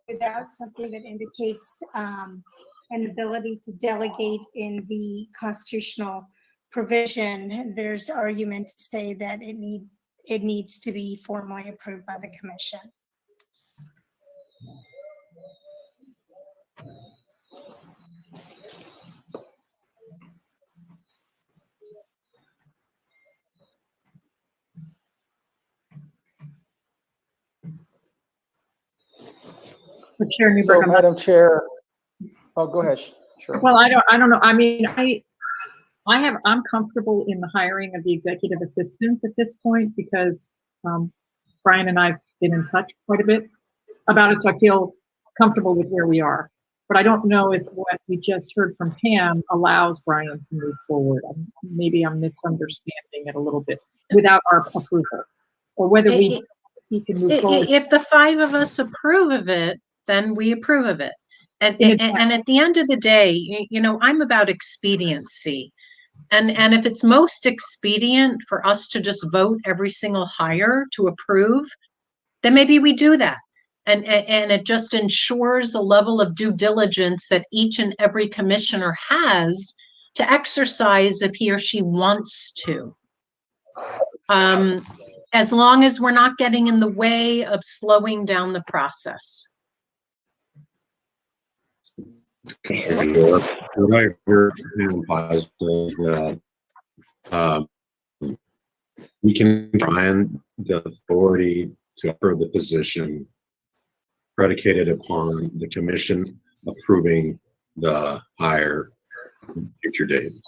without something that indicates an ability to delegate in the constitutional provision. There's argument to say that it needs to be formally approved by the commission. Chair Newberg, So, Madam Chair, go ahead. Sure. Well, I don't know. I mean, I'm comfortable in the hiring of the executive assistant at this point because Brian and I've been in touch quite a bit about it, so I feel comfortable with where we are. But I don't know if what we just heard from Pam allows Brian to move forward. Maybe I'm misunderstanding it a little bit without our approval, or whether he can move forward. If the 5 of us approve of it, then we approve of it. And at the end of the day, I'm about expediency. And if it's most expedient for us to just vote every single hire to approve, then maybe we do that. And it just ensures a level of due diligence that each and every commissioner has to exercise if he or she wants to. As long as we're not getting in the way of slowing down the process. What I heard implies that we can grant the authority to approve the position predicated upon the commission approving the hire in future dates.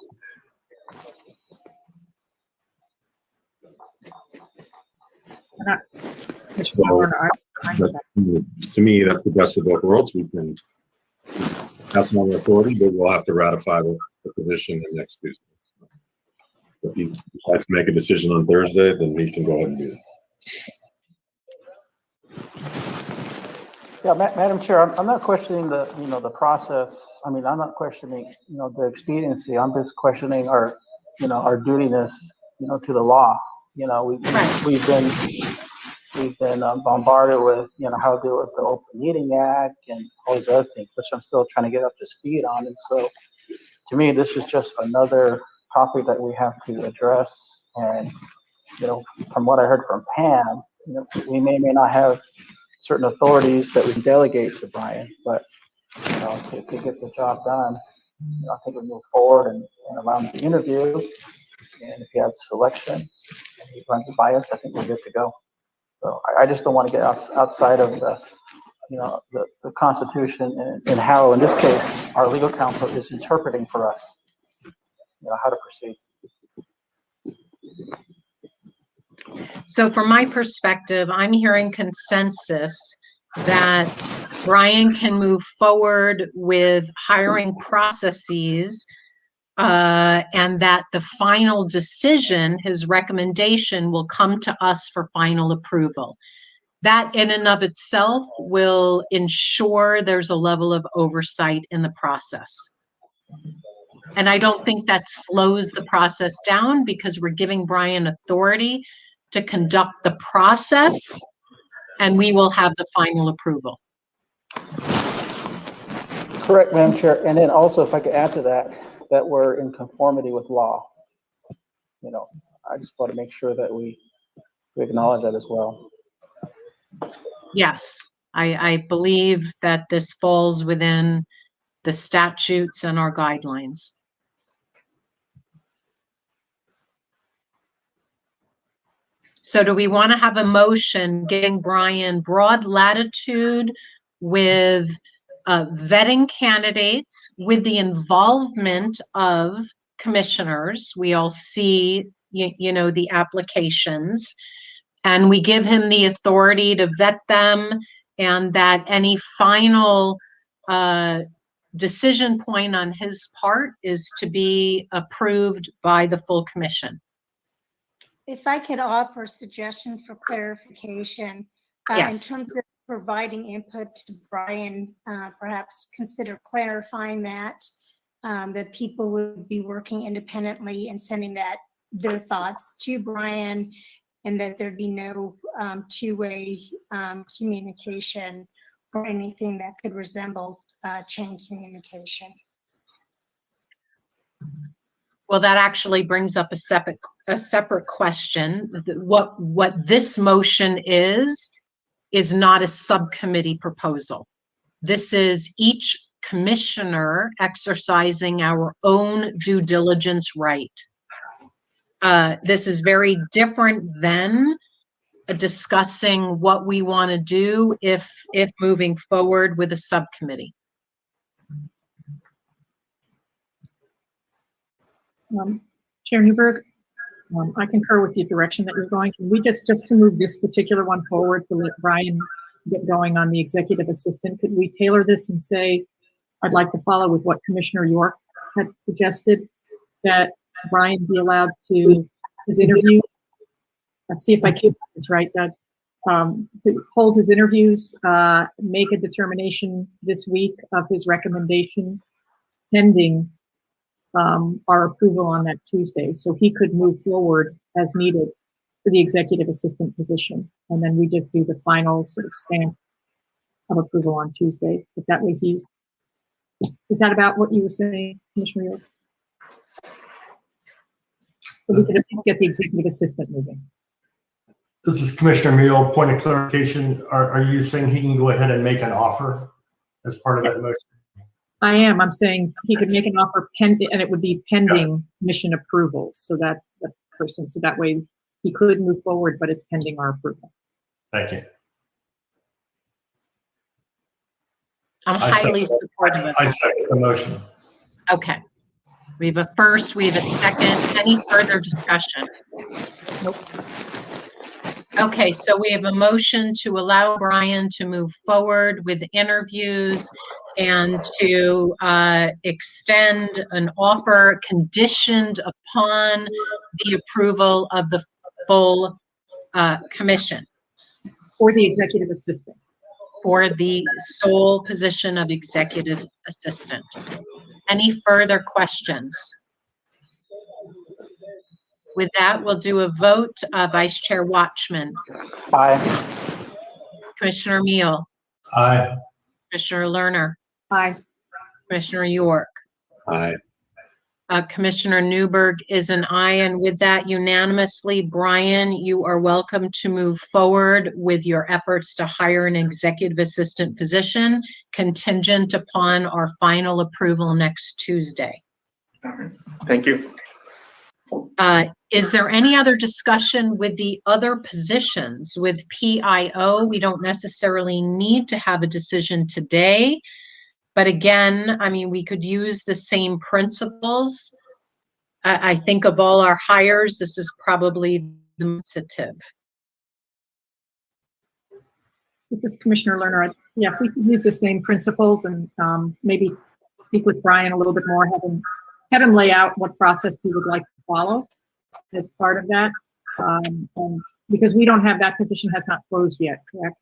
To me, that's the best of both worlds. We can pass on the authority, but we'll have to ratify the position next Tuesday. If you like to make a decision on Thursday, then we can go ahead and do that. Yeah, Madam Chair, I'm not questioning the process. I mean, I'm not questioning the expediency. I'm just questioning our our dutiness to the law. We've been we've been bombarded with, how to deal with the Open Meeting Act and all these other things, which I'm still trying to get up to speed on. And so to me, this is just another topic that we have to address. And, from what I heard from Pam, we may not have certain authorities that we can delegate to Brian, but, to get the job done, I think we move forward and allow him to interview. And if he has a selection and he runs it by us, I think we're good to go. So I just don't want to get outside of the, the Constitution and how, in this case, our legal counsel is interpreting for us, how to proceed. So from my perspective, I'm hearing consensus that Brian can move forward with hiring processes, and that the final decision, his recommendation, will come to us for final approval. That in and of itself will ensure there's a level of oversight in the process. And I don't think that slows the process down, because we're giving Brian authority to conduct the process, and we will have the final approval. Correct, Madam Chair. And then also, if I could add to that we're in conformity with law. I just want to make sure that we acknowledge that as well. Yes, I believe that this falls within the statutes and our guidelines. So do we want to have a motion giving Brian broad latitude with vetting candidates with the involvement of commissioners? We all see, the applications, and we give him the authority to vet them, and that any final decision point on his part is to be approved by the full commission. If I could offer a suggestion for clarification, Yes. in terms of providing input to Brian, perhaps consider clarifying that people would be working independently and sending their thoughts to Brian, and that there'd be no two-way communication or anything that could resemble chain communication. Well, that actually brings up a separate question. What this motion is not a subcommittee proposal. This is each commissioner exercising our own due diligence right. This is very different than discussing what we want to do if moving forward with a subcommittee. Chair Newberg, I concur with the direction that you're going. Can we just to move this particular one forward to let Brian get going on the executive assistant, could we tailor this and say, I'd like to follow with what Commissioner York had suggested, that Brian be allowed to his interview? Let's see if I keep this right. That to hold his interviews, make a determination this week of his recommendation, pending our approval on that Tuesday, so he could move forward as needed for the executive assistant position, and then we just do the final sort of stamp of approval on Tuesday. But that way, is that about what you were saying, Commissioner York? So we could at least get the executive assistant moving. This is Commissioner Mule. Point of clarification: are you saying he can go ahead and make an offer as part of that motion? I am. I'm saying he could make an offer pending, and it would be pending commission approval. So that that way he could move forward, but it's pending our approval. Thank you. I'm highly supportive of that. I second the motion. Okay. We have a first, we have a second. Any further discussion? Nope. Okay, so we have a motion to allow Brian to move forward with interviews and to extend an offer conditioned upon the approval of the full commission. For the executive assistant. For the sole position of executive assistant. Any further questions? With that, we'll do a vote. Vice Chair Watchman, Aye. Commissioner Meal, Aye. Commissioner Lerner, Aye. Commissioner York. Aye. Commissioner Newberg is an aye, and with that unanimously, Brian, you are welcome to move forward with your efforts to hire an executive assistant position contingent upon our final approval next Tuesday. All right. Thank you. Is there any other discussion with the other positions? With PIO, we don't necessarily need to have a decision today. But again, I mean, we could use the same principles. I think of all our hires, this is probably the most sensitive. This is Commissioner Lerner. Yeah, if we could use the same principles and maybe speak with Brian a little bit more, have him lay out what process he would like to follow as part of that. And because we don't have that position has not closed yet, correct?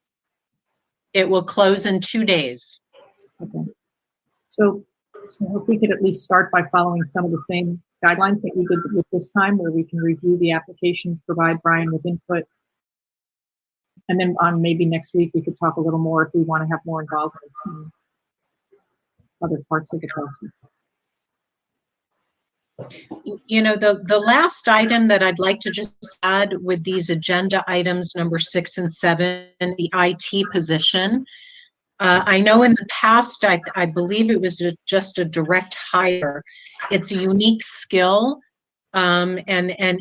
It will close in 2 days. Okay. So if we could at least start by following some of the same guidelines that we did with this time, where we can review the applications, provide Brian with input. And then on maybe next week, we could talk a little more if we want to have more involvement in other parts of the process. You know, the last item that I'd like to just add with these agenda items, number 6 and 7, the IT position. I know in the past, I believe it was just a direct hire. It's a unique skill. And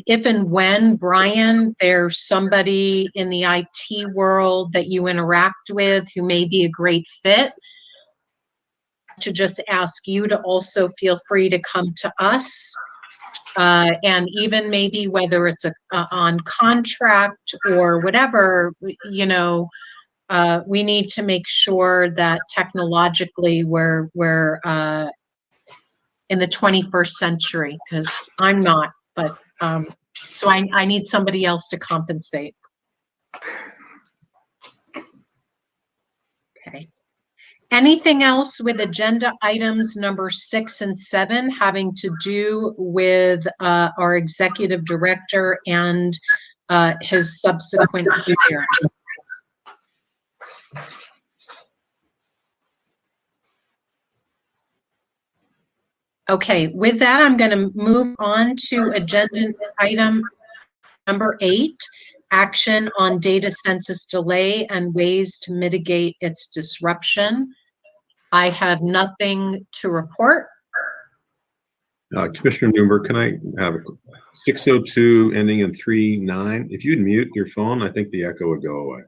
if and when, Brian, there's somebody in the IT world that you interact with who may be a great fit, to just ask you to also feel free to come to us. And even maybe whether it's on contract or whatever, you know, we need to make sure that technologically we're in the 21st century, because I'm not, but so I need somebody else to compensate. Okay. Anything else with agenda items number 6 and 7 having to do with our executive director and his subsequent hires? Okay, with that, I'm going to move on to agenda item number 8, action on data census delay and ways to mitigate its disruption. I have nothing to report. Commissioner Newberg, can I have a 602 ending in 39? If you'd mute your phone, I think the echo would go away.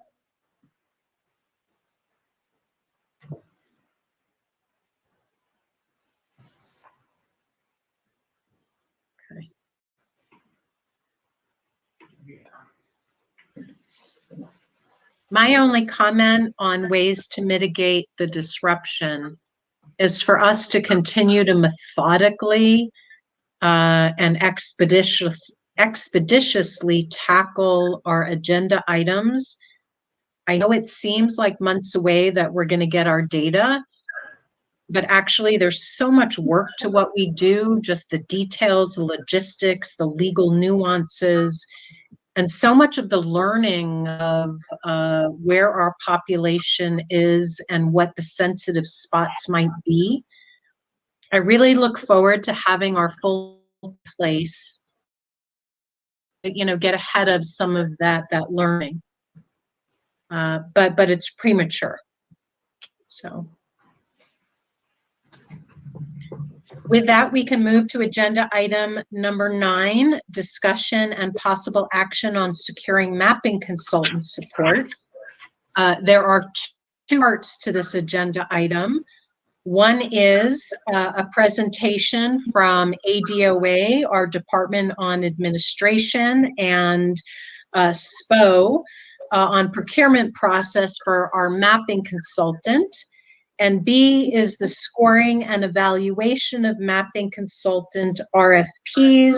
My only comment on ways to mitigate the disruption is for us to continue to methodically and expeditiously tackle our agenda items. I know it seems like months away that we're going to get our data, but actually there's so much work to what we do, just the details, the logistics, the legal nuances, and so much of the learning of where our population is and what the sensitive spots might be. I really look forward to having our full place, you know, get ahead of some of that learning. But it's premature. So with that, we can move to agenda item number 9, discussion and possible action on securing mapping consultant support. There are 2 parts to this agenda item. One is a presentation from ADOA, our Department on Administration, and SPO on procurement process for our mapping consultant. And B is the scoring and evaluation of mapping consultant RFPs.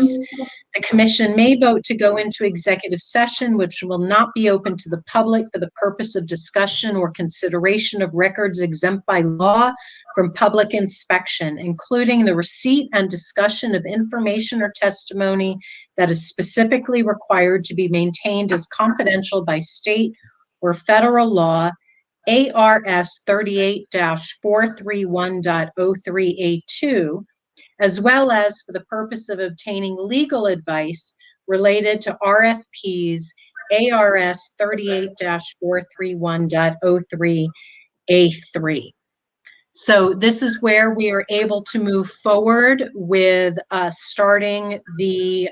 The commission may vote to go into executive session, which will not be open to the public for the purpose of discussion or consideration of records exempt by law from public inspection, including the receipt and discussion of information or testimony that is specifically required to be maintained as confidential by state or federal law, ARS 38-431.03A2, as well as for the purpose of obtaining legal advice related to RFPs ARS 38-431.03A3. So this is where we are able to move forward with starting the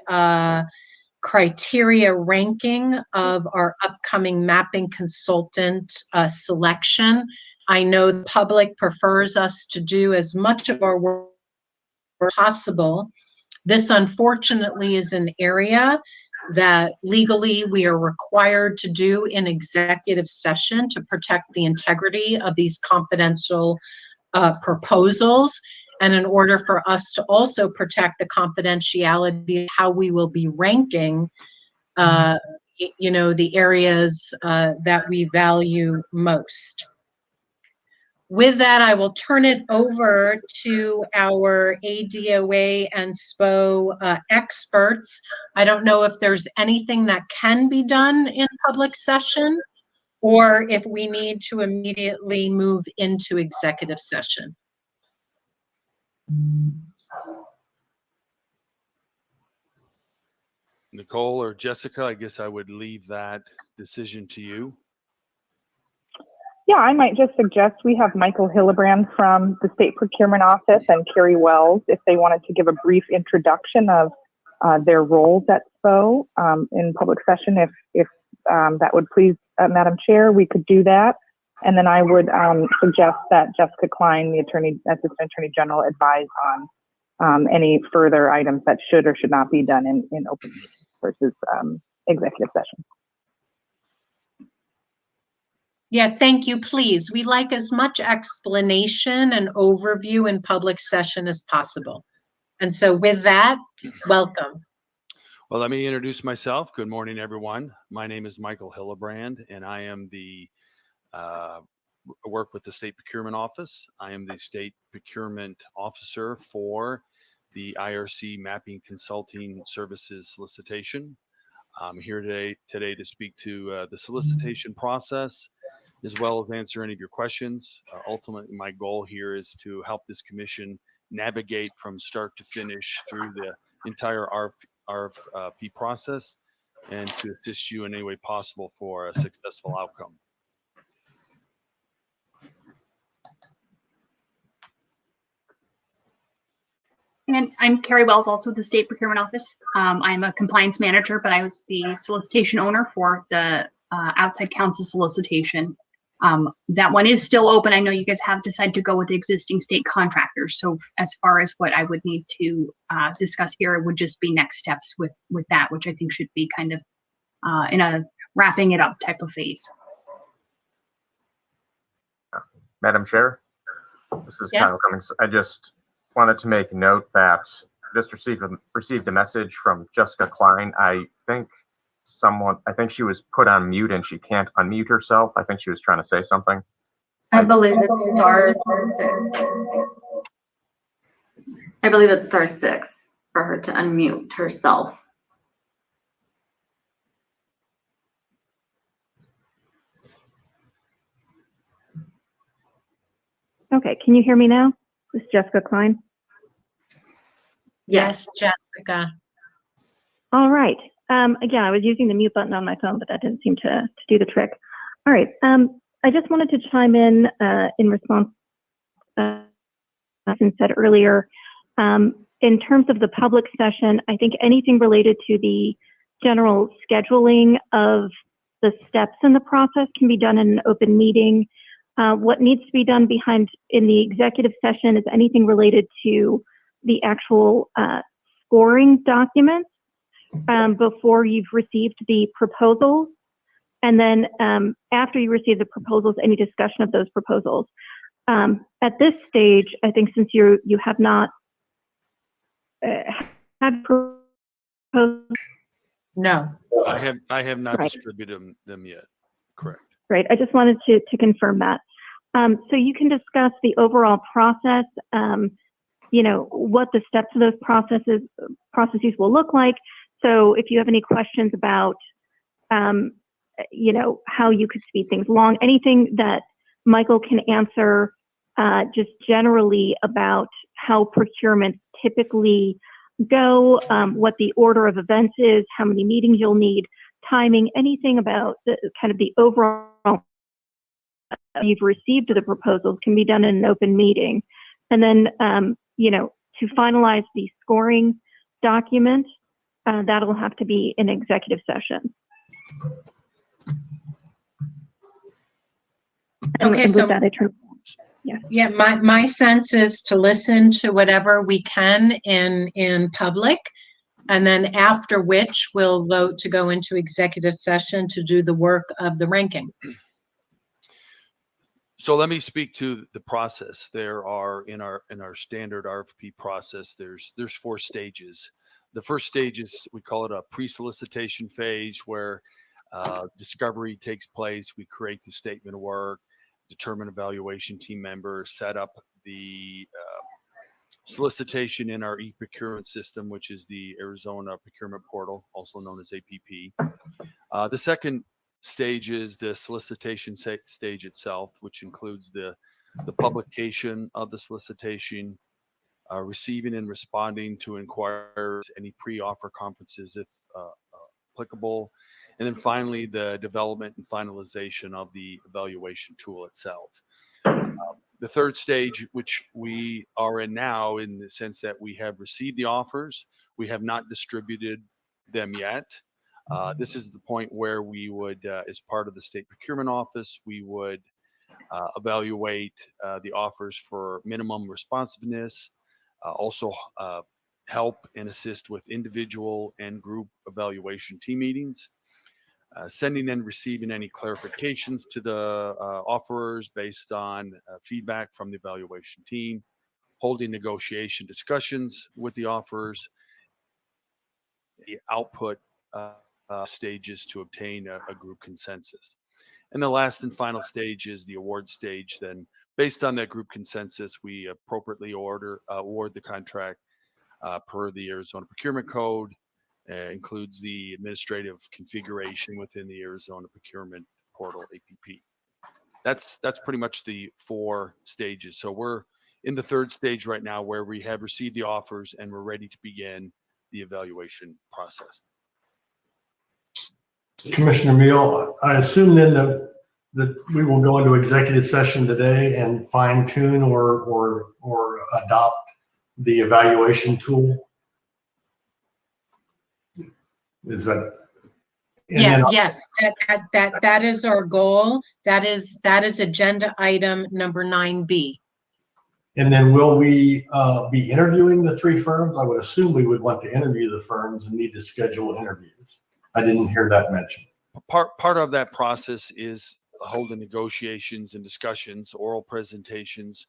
criteria ranking of our upcoming mapping consultant selection. I know the public prefers us to do as much of our work as possible. This unfortunately is an area that legally we are required to do in executive session to protect the integrity of these confidential proposals. And in order for us to also protect the confidentiality of how we will be ranking, the areas that we value most. With that, I will turn it over to our ADOA and SPO experts. I don't know if there's anything that can be done in public session or if we need to immediately move into executive session. Nicole or Jessica, I guess I would leave that decision to you. Yeah, I might just suggest we have Michael Hillebrand from the State Procurement Office and Carrie Wells if they wanted to give a brief introduction of their roles at SPO in public session. If that would please, Madam Chair, we could do that. And then I would suggest that Jessica Klein, the Assistant Attorney General, advise on any further items that should or should not be done in open meetings versus executive session. Yeah, thank you, please. We like as much explanation and overview in public session as possible. And so with that, welcome. Well, let me introduce myself. Good morning, everyone. My name is Michael Hillebrand, and I am the work with the State Procurement Office. I am the State Procurement Officer for the IRC Mapping Consulting Services solicitation. I'm here today to speak to the solicitation process, as well as answer any of your questions. Ultimately, my goal here is to help this commission navigate from start to finish through the entire RFP process and to assist you in any way possible for a successful outcome. And I'm Carrie Wells, also the State Procurement Office. I'm a compliance manager, but I was the solicitation owner for the outside counsel solicitation. That one is still open. I know you guys have decided to go with the existing state contractors. So as far as what I would need to discuss here, it would just be next steps with that, which I think should be kind of in a wrapping it up type of phase. Madam Chair, this is Yes. Kyle Cummings. I just wanted to make note that just received a message from Jessica Klein. I think she was put on mute and she can't unmute herself. I think she was trying to say something. I believe it's star 6. I believe it's star 6 for her to unmute herself. Okay, can you hear me now? This is Jessica Klein. Yes, Jessica. All right. Again, I was using the mute button on my phone, but that didn't seem to do the trick. All right. I just wanted to chime in response to what said earlier. In terms of the public session, I think anything related to the general scheduling of the steps in the process can be done in an open meeting. What needs to be done in the executive session is anything related to the actual scoring documents before you've received the proposals. And then after you receive the proposals, any discussion of those proposals. At this stage, I think since you have not had proposals. No. I have not Right. distributed them yet. Correct. Right. I just wanted to confirm that. So you can discuss the overall process, what the steps of those processes will look like. So if you have any questions about, how you could speed things along, anything that Michael can answer just generally about how procurement typically go, what the order of events is, how many meetings you'll need, timing, anything about the kind of the overall you've received the proposals can be done in an open meeting. And then, to finalize the scoring document, that'll have to be an executive session. Okay, and so with that, I turn. yeah, my sense is to listen to whatever we can in public, and then after which we'll vote to go into executive session to do the work of the ranking. So let me speak to the process. There are in our standard RFP process, there's 4 stages. The first stage is, we call it a pre-solicitation phase, where discovery takes place. We create the statement of work, determine evaluation team members, set up the solicitation in our e-procurement system, which is the Arizona Procurement Portal, also known as APP. The second stage is the solicitation stage itself, which includes the publication of the solicitation, receiving and responding to inquiries, any pre-offer conferences if applicable, and then finally the development and finalization of the evaluation tool itself. The third stage, which we are in now, in the sense that we have received the offers, we have not distributed them yet. This is the point where we would, as part of the state procurement office, we would evaluate the offers for minimum responsiveness, also help and assist with individual and group evaluation team meetings, sending and receiving any clarifications to the offerers based on feedback from the evaluation team, holding negotiation discussions with the offerers, the output stages to obtain a group consensus. And the last and final stage is the award stage. Then, based on that group consensus, we appropriately award the contract per the Arizona Procurement Code. Includes the administrative configuration within the Arizona Procurement Portal, APP. That's pretty much the 4 stages. So we're in the third stage right now, where we have received the offers and we're ready to begin the evaluation process. Commissioner Meal, I assume then that we will go into executive session today and fine tune or adopt the evaluation tool. Is that? Yeah, yes, that is our goal. That is agenda item number 9B. And then will we be interviewing the 3 firms? I would assume we would want to interview the firms and need to schedule interviews. I didn't hear that mentioned. Part of that process is holding negotiations and discussions, oral presentations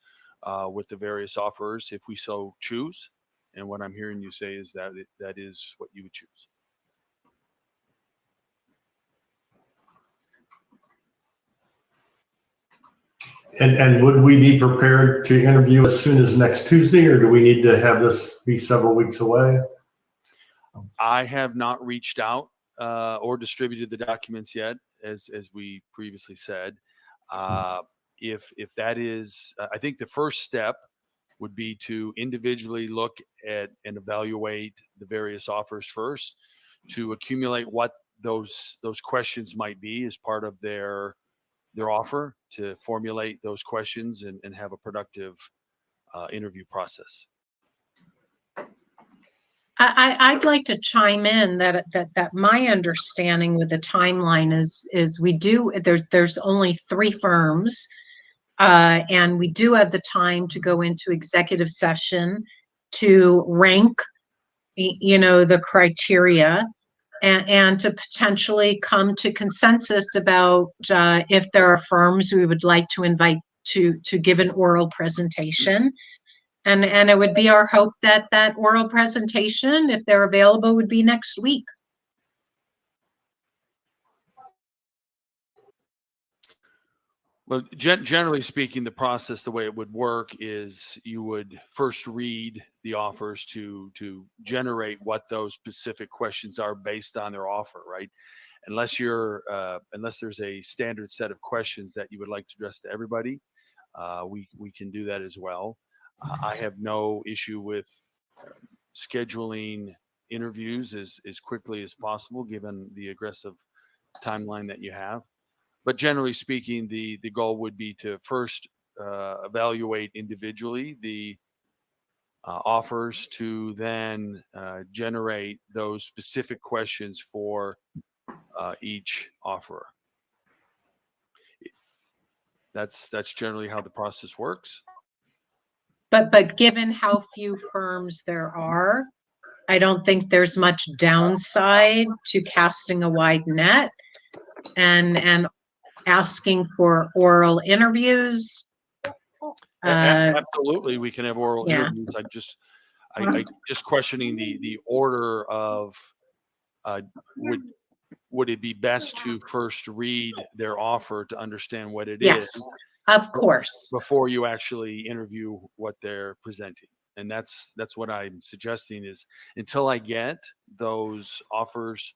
with the various offerers, if we so choose. And what I'm hearing you say is that that is what you would choose. And would we be prepared to interview as soon as next Tuesday, or do we need to have this be several weeks away? I have not reached out or distributed the documents yet, as we previously said. If that is, I think the first step would be to individually look at and evaluate the various offers first, to accumulate what those questions might be as part of their offer, to formulate those questions and have a productive interview process. I'd like to chime in that my understanding with the timeline is we do, there's only 3 firms, and we do have the time to go into executive session to rank, the criteria, and to potentially come to consensus about if there are firms we would like to invite to give an oral presentation. And it would be our hope that oral presentation, if they're available, would be next week. Well, generally speaking, the process, the way it would work is you would first read the offers to generate what those specific questions are based on their offer, right? Unless there's a standard set of questions that you would like to address to everybody, we can do that as well. I have no issue with scheduling interviews as quickly as possible, given the aggressive timeline that you have. But generally speaking, the goal would be to first evaluate individually the offers, to then generate those specific questions for each offerer. That's generally how the process works. But given how few firms there are, I don't think there's much downside to casting a wide net and asking for oral interviews. Absolutely, we can have oral yeah. interviews. I just questioning the order of would it be best to first read their offer to understand what it Yes, is, of course, before you actually interview what they're presenting. And that's what I'm suggesting is, until I get those offers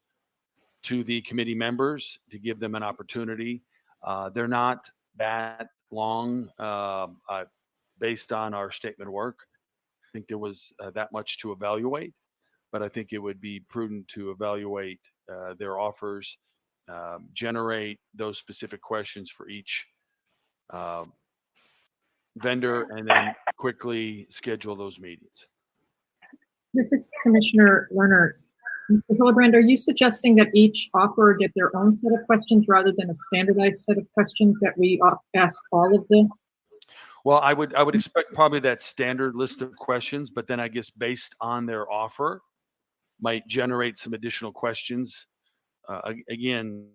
to the committee members to give them an opportunity, they're not that long based on our statement of work. I think there was that much to evaluate, but I think it would be prudent to evaluate their offers, generate those specific questions for each vendor, and then quickly schedule those meetings. This is Commissioner Lerner. Mr. Hillebrand, are you suggesting that each offerer get their own set of questions rather than a standardized set of questions that we ask all of them? Well, I would expect probably that standard list of questions, but then I guess based on their offer, might generate some additional questions. Again,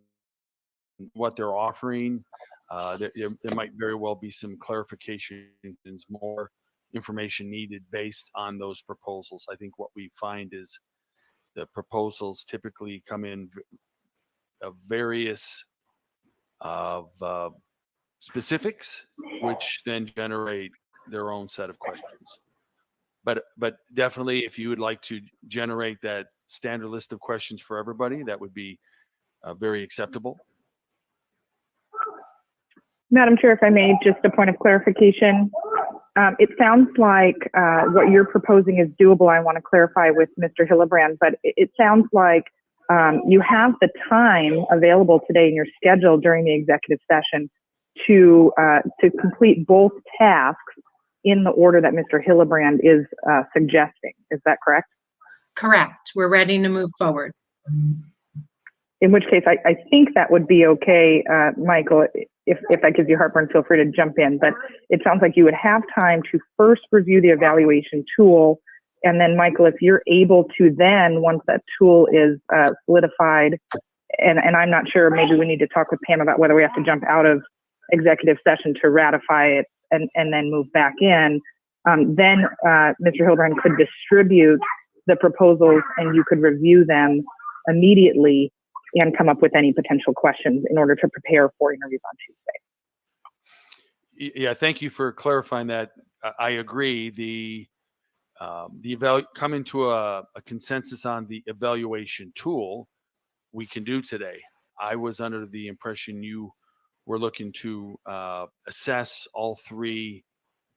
what they're offering, there might very well be some clarifications, more information needed based on those proposals. I think what we find is the proposals typically come in various specifics, which then generate their own set of questions. But definitely, if you would like to generate that standard list of questions for everybody, that would be very acceptable. Madam Chair, if I may, just a point of clarification. It sounds like what you're proposing is doable. I want to clarify with Mr. Hillebrand, but it sounds like you have the time available today in your schedule during the executive session to complete both tasks in the order that Mr. Hillebrand is suggesting. Is that correct? Correct. We're ready to move forward. In which case, I think that would be okay, Michael. If that gives you heartburn, feel free to jump in. But it sounds like you would have time to first review the evaluation tool. And then, Michael, if you're able to then, once that tool is solidified, and I'm not sure, maybe we need to talk with Pam about whether we have to jump out of executive session to ratify it and then move back in, then Mr. Hillebrand could distribute the proposals and you could review them immediately and come up with any potential questions in order to prepare for interviews on Tuesday. Yeah, thank you for clarifying that. I agree. Coming to a consensus on the evaluation tool, we can do today. I was under the impression you were looking to assess all three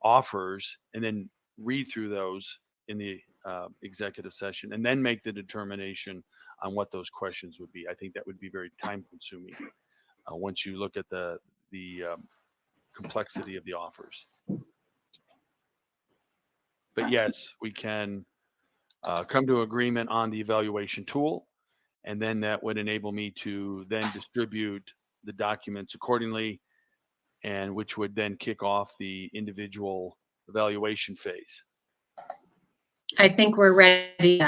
offers and then read through those in the executive session and then make the determination on what those questions would be. I think that would be very time consuming once you look at the complexity of the offers. But yes, we can come to agreement on the evaluation tool, and then that would enable me to then distribute the documents accordingly, and which would then kick off the individual evaluation phase. I think we're ready.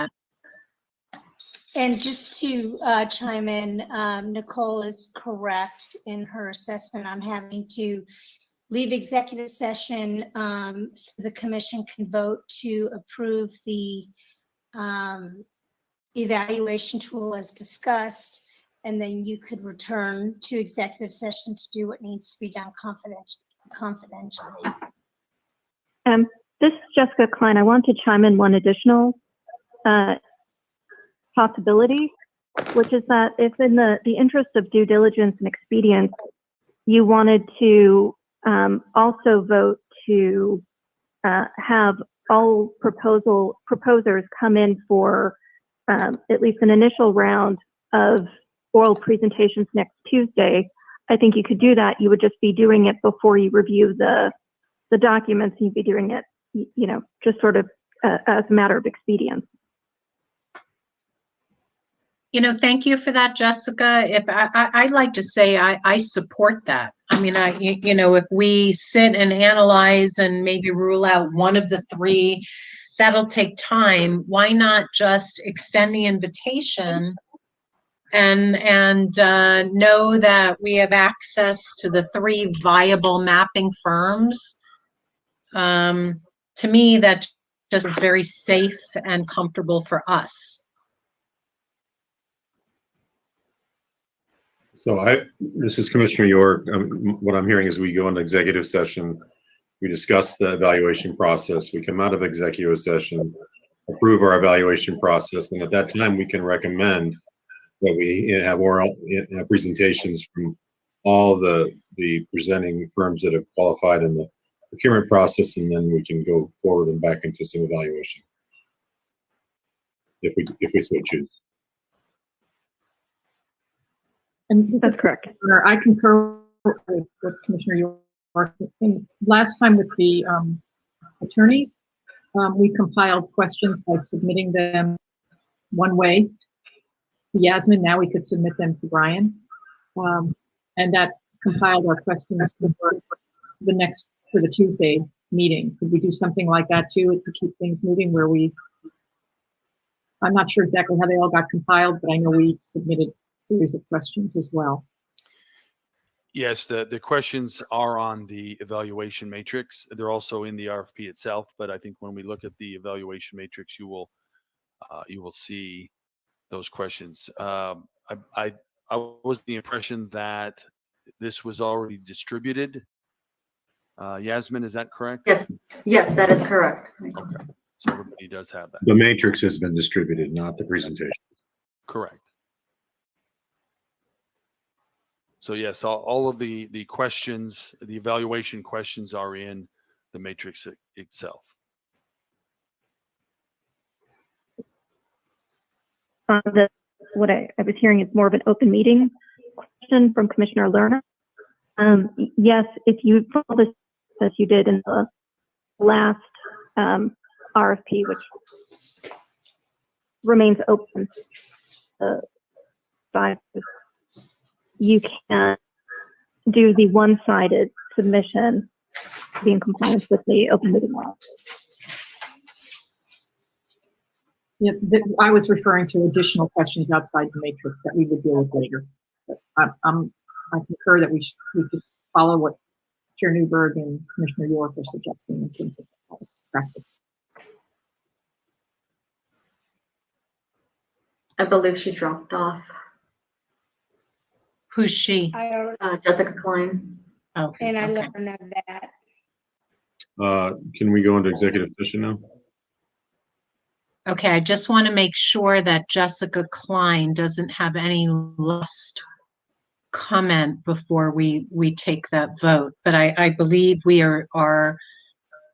And just to chime in, Nicole is correct in her assessment on having to leave executive session so the commission can vote to approve the evaluation tool as discussed. and then you could return to executive session to do what needs to be done confidentially. This is Jessica Klein. I want to chime in one additional possibility, which is that if in the interest of due diligence and expedience, you wanted to also vote to have all proposers come in for at least an initial round of oral presentations next Tuesday, I think you could do that. You would just be doing it before you review the documents. You'd be doing it, you know, just sort of as a matter of expedience. You know, thank you for that, Jessica. If I'd like to say I support that. I mean, you know, if we sit and analyze and maybe rule out one of the three, that'll take time. Why not just extend the invitation and know that we have access to the three viable mapping firms? To me, that just is very safe and comfortable for us. So this is Commissioner York. What I'm hearing is we go into executive session, we discuss the evaluation process, we come out of executive session, approve our evaluation process, and at that time we can recommend that we have oral presentations from all the presenting firms that have qualified in the procurement process, and then we can go forward and back into some evaluation if we so choose. And this That's is correct. I concur with Commissioner York. Last time with the attorneys, we compiled questions by submitting them one way to Yasmin. Now we could submit them to Brian. And that compiled our questions for the Tuesday meeting. Could we do something like that too, to keep things moving where I'm not sure exactly how they all got compiled, but I know we submitted series of questions as well. Yes, the questions are on the evaluation matrix. They're also in the RFP itself, but I think when we look at the evaluation matrix, you will see those questions. I was the impression that this was already distributed. Yasmin, is that correct? Yes, that is correct. Okay, so everybody does have that. The matrix has been distributed, not the presentation. Correct. So yes, all of the questions, the evaluation questions are in the matrix itself. What I was hearing is more of an open meeting question from Commissioner Lerner. Yes, if you follow this as you did in the last RFP, which remains open, you can do the one-sided submission to be in compliance with the open meeting law. Yeah, I was referring to additional questions outside the matrix that we would deal with later. But I concur that we could follow what Chair Newberg and Commissioner York are suggesting in terms of practice. I believe she dropped off. Who's she? Jessica Klein. Okay. And I Okay. let her know that. Can we go into executive session now? Okay, I just want to make sure that Jessica Klein doesn't have any last comment before we take that vote. But I believe we are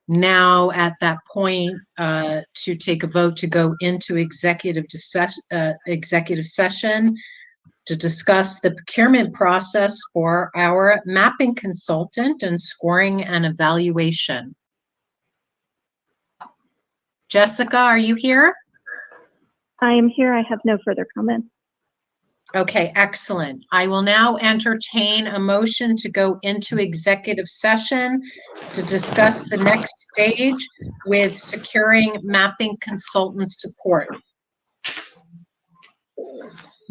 now at that point to take a vote to go into executive session to discuss the procurement process for our mapping consultant and scoring and evaluation. Jessica, are you here? I am here. I have no further comments. Okay, excellent. I will now entertain a motion to go into executive session to discuss the next stage with securing mapping consultant support.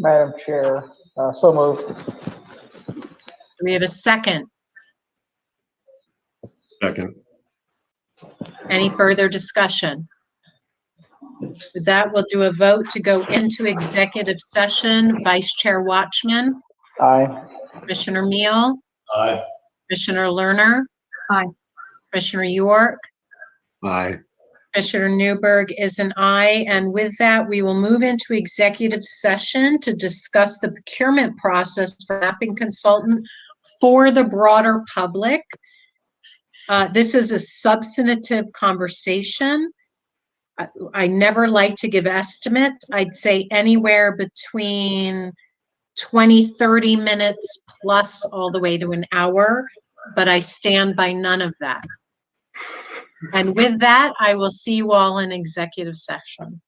Madam Chair, so moved. Do we have a second? Second. Any further discussion? With that, we'll do a vote to go into executive session. Vice Chair Watchman, Aye. Commissioner Meal, Aye. Commissioner Lerner. Aye. Commissioner York, Aye. Commissioner Newberg is an aye. And with that, we will move into executive session to discuss the procurement process for mapping consultant for the broader public. This is a substantive conversation. I never like to give estimates. I'd say anywhere between 20, 30 minutes plus all the way to an hour, but I stand by none of that. And with that, I will see you all in executive session.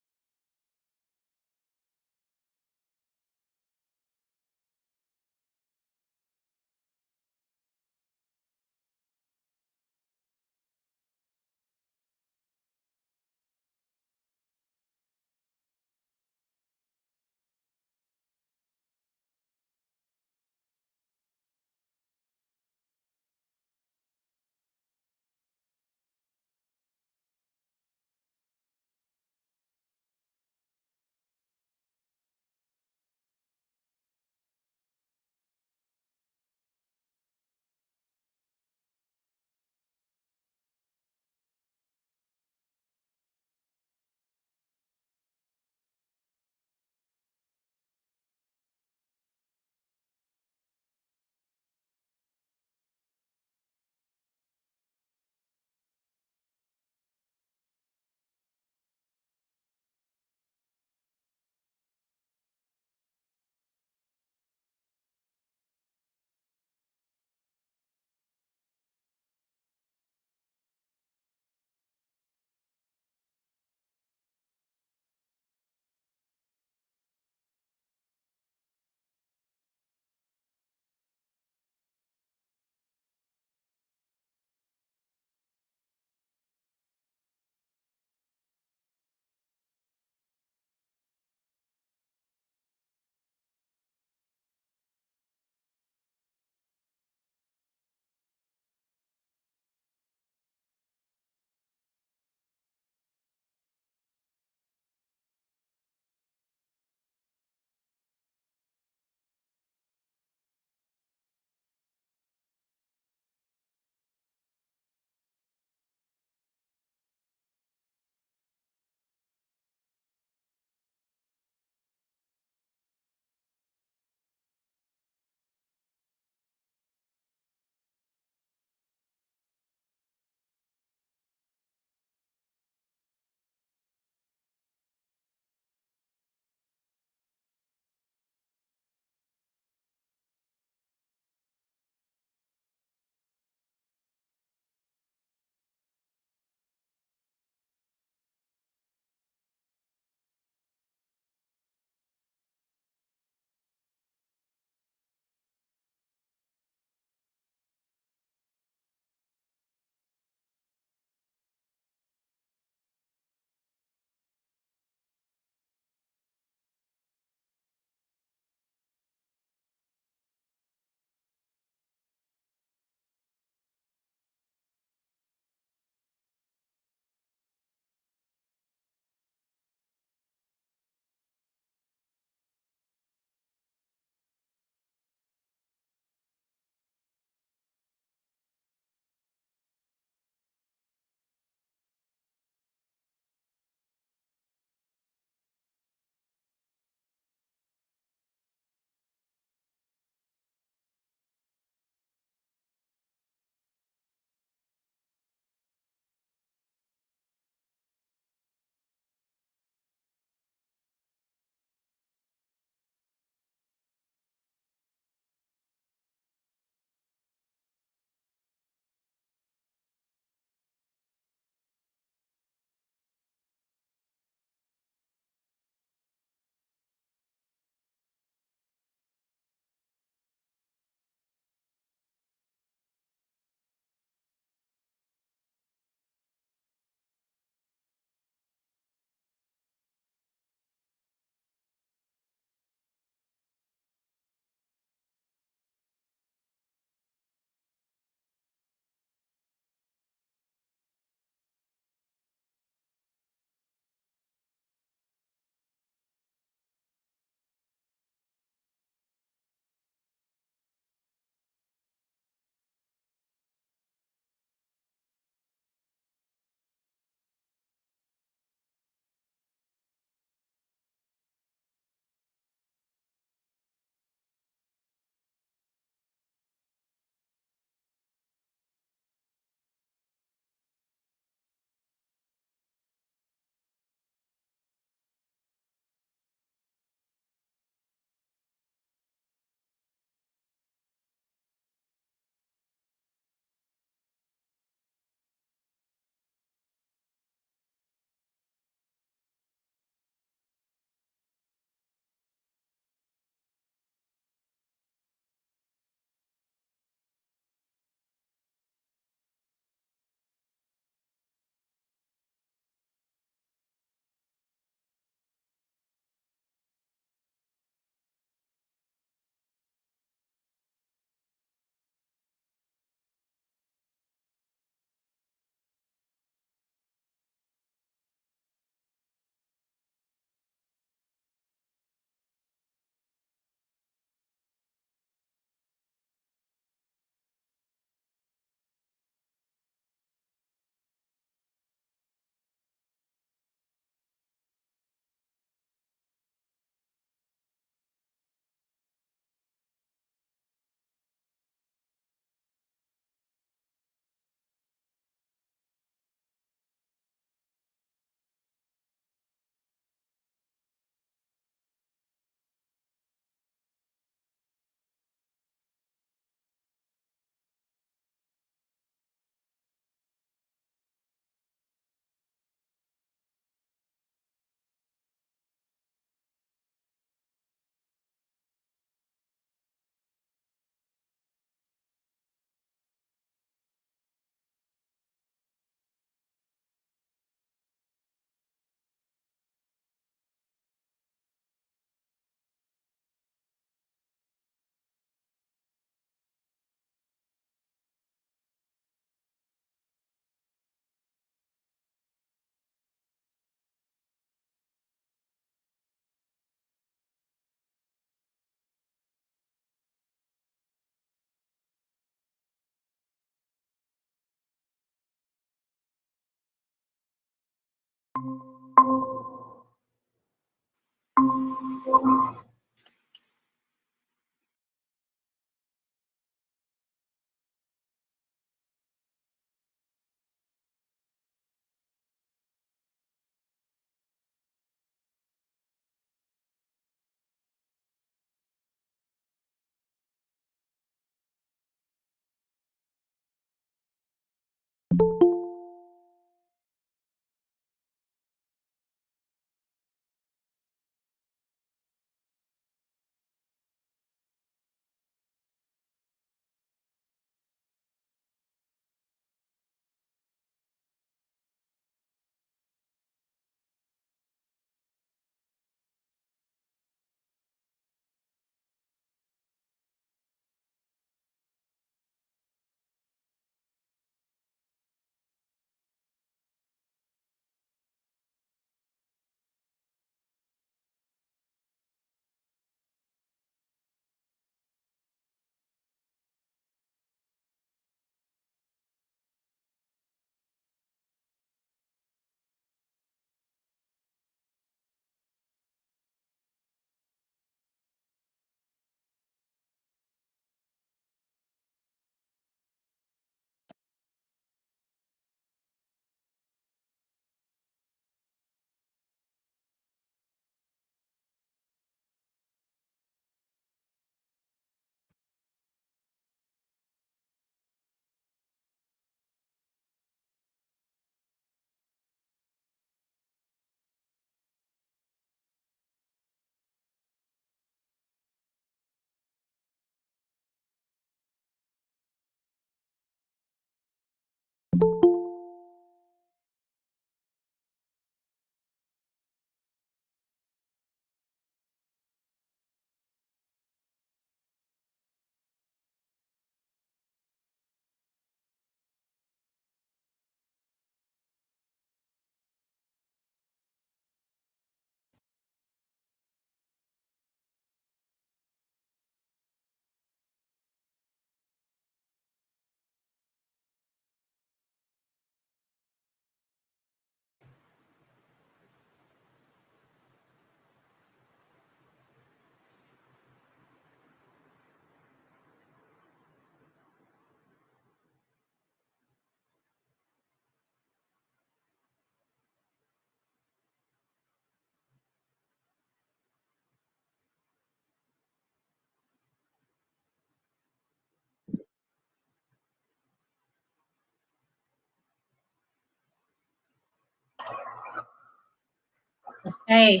Hey,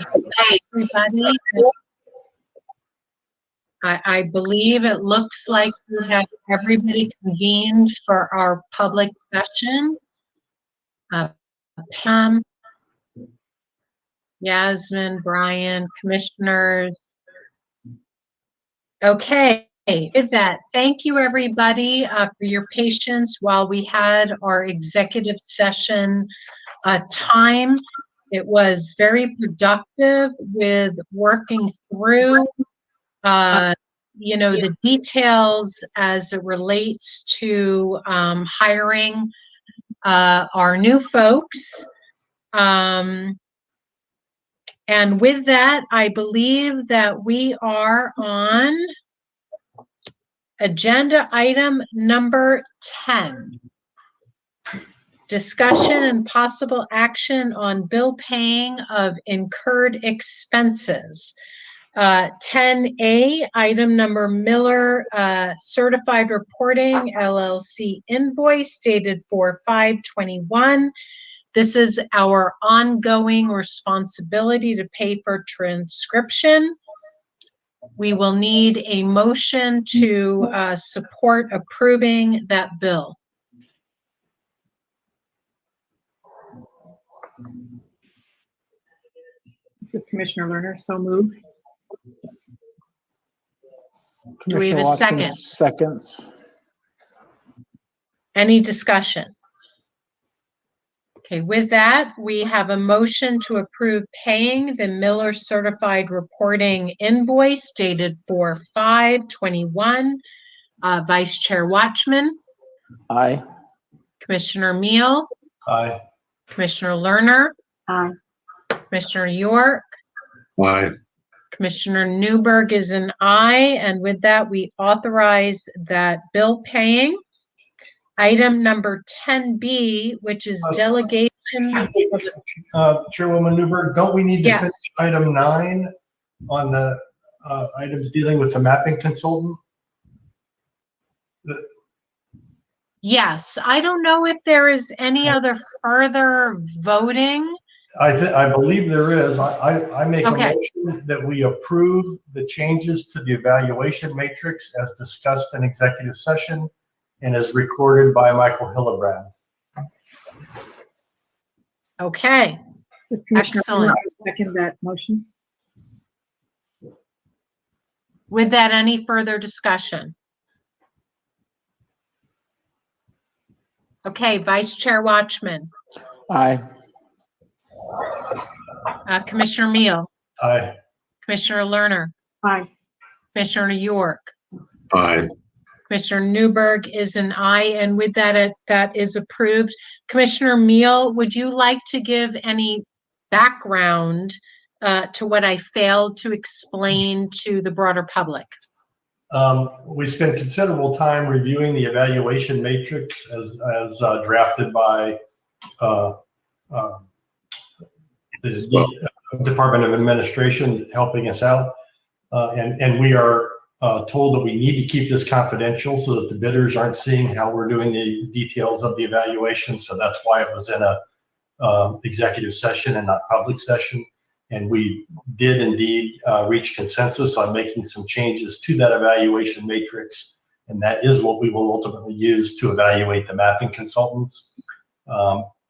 everybody. I believe it looks like we have everybody convened for our public session. Pam, Yasmin, Brian, commissioners. Okay, with that, thank you everybody for your patience while we had our executive session time. It was very productive with working through the details as it relates to hiring our new folks. And with that, I believe that we are on agenda item number 10. Discussion and possible action on bill paying of incurred expenses. 10A, item number Miller Certified Reporting LLC invoice dated for 5/21. This is our ongoing responsibility to pay for transcription. We will need a motion to support approving that bill. This is Commissioner Lerner, so move. Do we have a second? Seconds. Any discussion? Okay, with that, we have a motion to approve paying the Miller Certified Reporting invoice dated for 5/21. Vice Chair Watchman. Aye. Commissioner Meal. Aye. Commissioner Lerner. Aye. Commissioner York. Aye. Commissioner Newberg is an aye, and with that, we authorize that bill paying. Item number 10B, which is delegation. Chairwoman Newberg, don't we need to Yes. finish item 9 on the items dealing with the mapping consultant? Yes, I don't know if there is any other further voting. I believe there is. I make a Okay. motion that we approve the changes to the evaluation matrix as discussed in executive session and as recorded by Michael Hillebrand. Okay. This is Commissioner Excellent. Lerner, I second that motion. With that, any further discussion? Okay, Vice Chair Watchman. Aye. Commissioner Meal. Aye. Commissioner Lerner. Aye. Commissioner York. Aye. Commissioner Newberg is an aye, and with that, that is approved. Commissioner Meal, would you like to give any background to what I failed to explain to the broader public? We spent considerable time reviewing the evaluation matrix as drafted by the Department of Administration helping us out. And we are told that we need to keep this confidential so that the bidders aren't seeing how we're doing the details of the evaluation. So that's why it was in a executive session and not public session. And we did indeed reach consensus on making some changes to that evaluation matrix. And that is what we will ultimately use to evaluate the mapping consultants.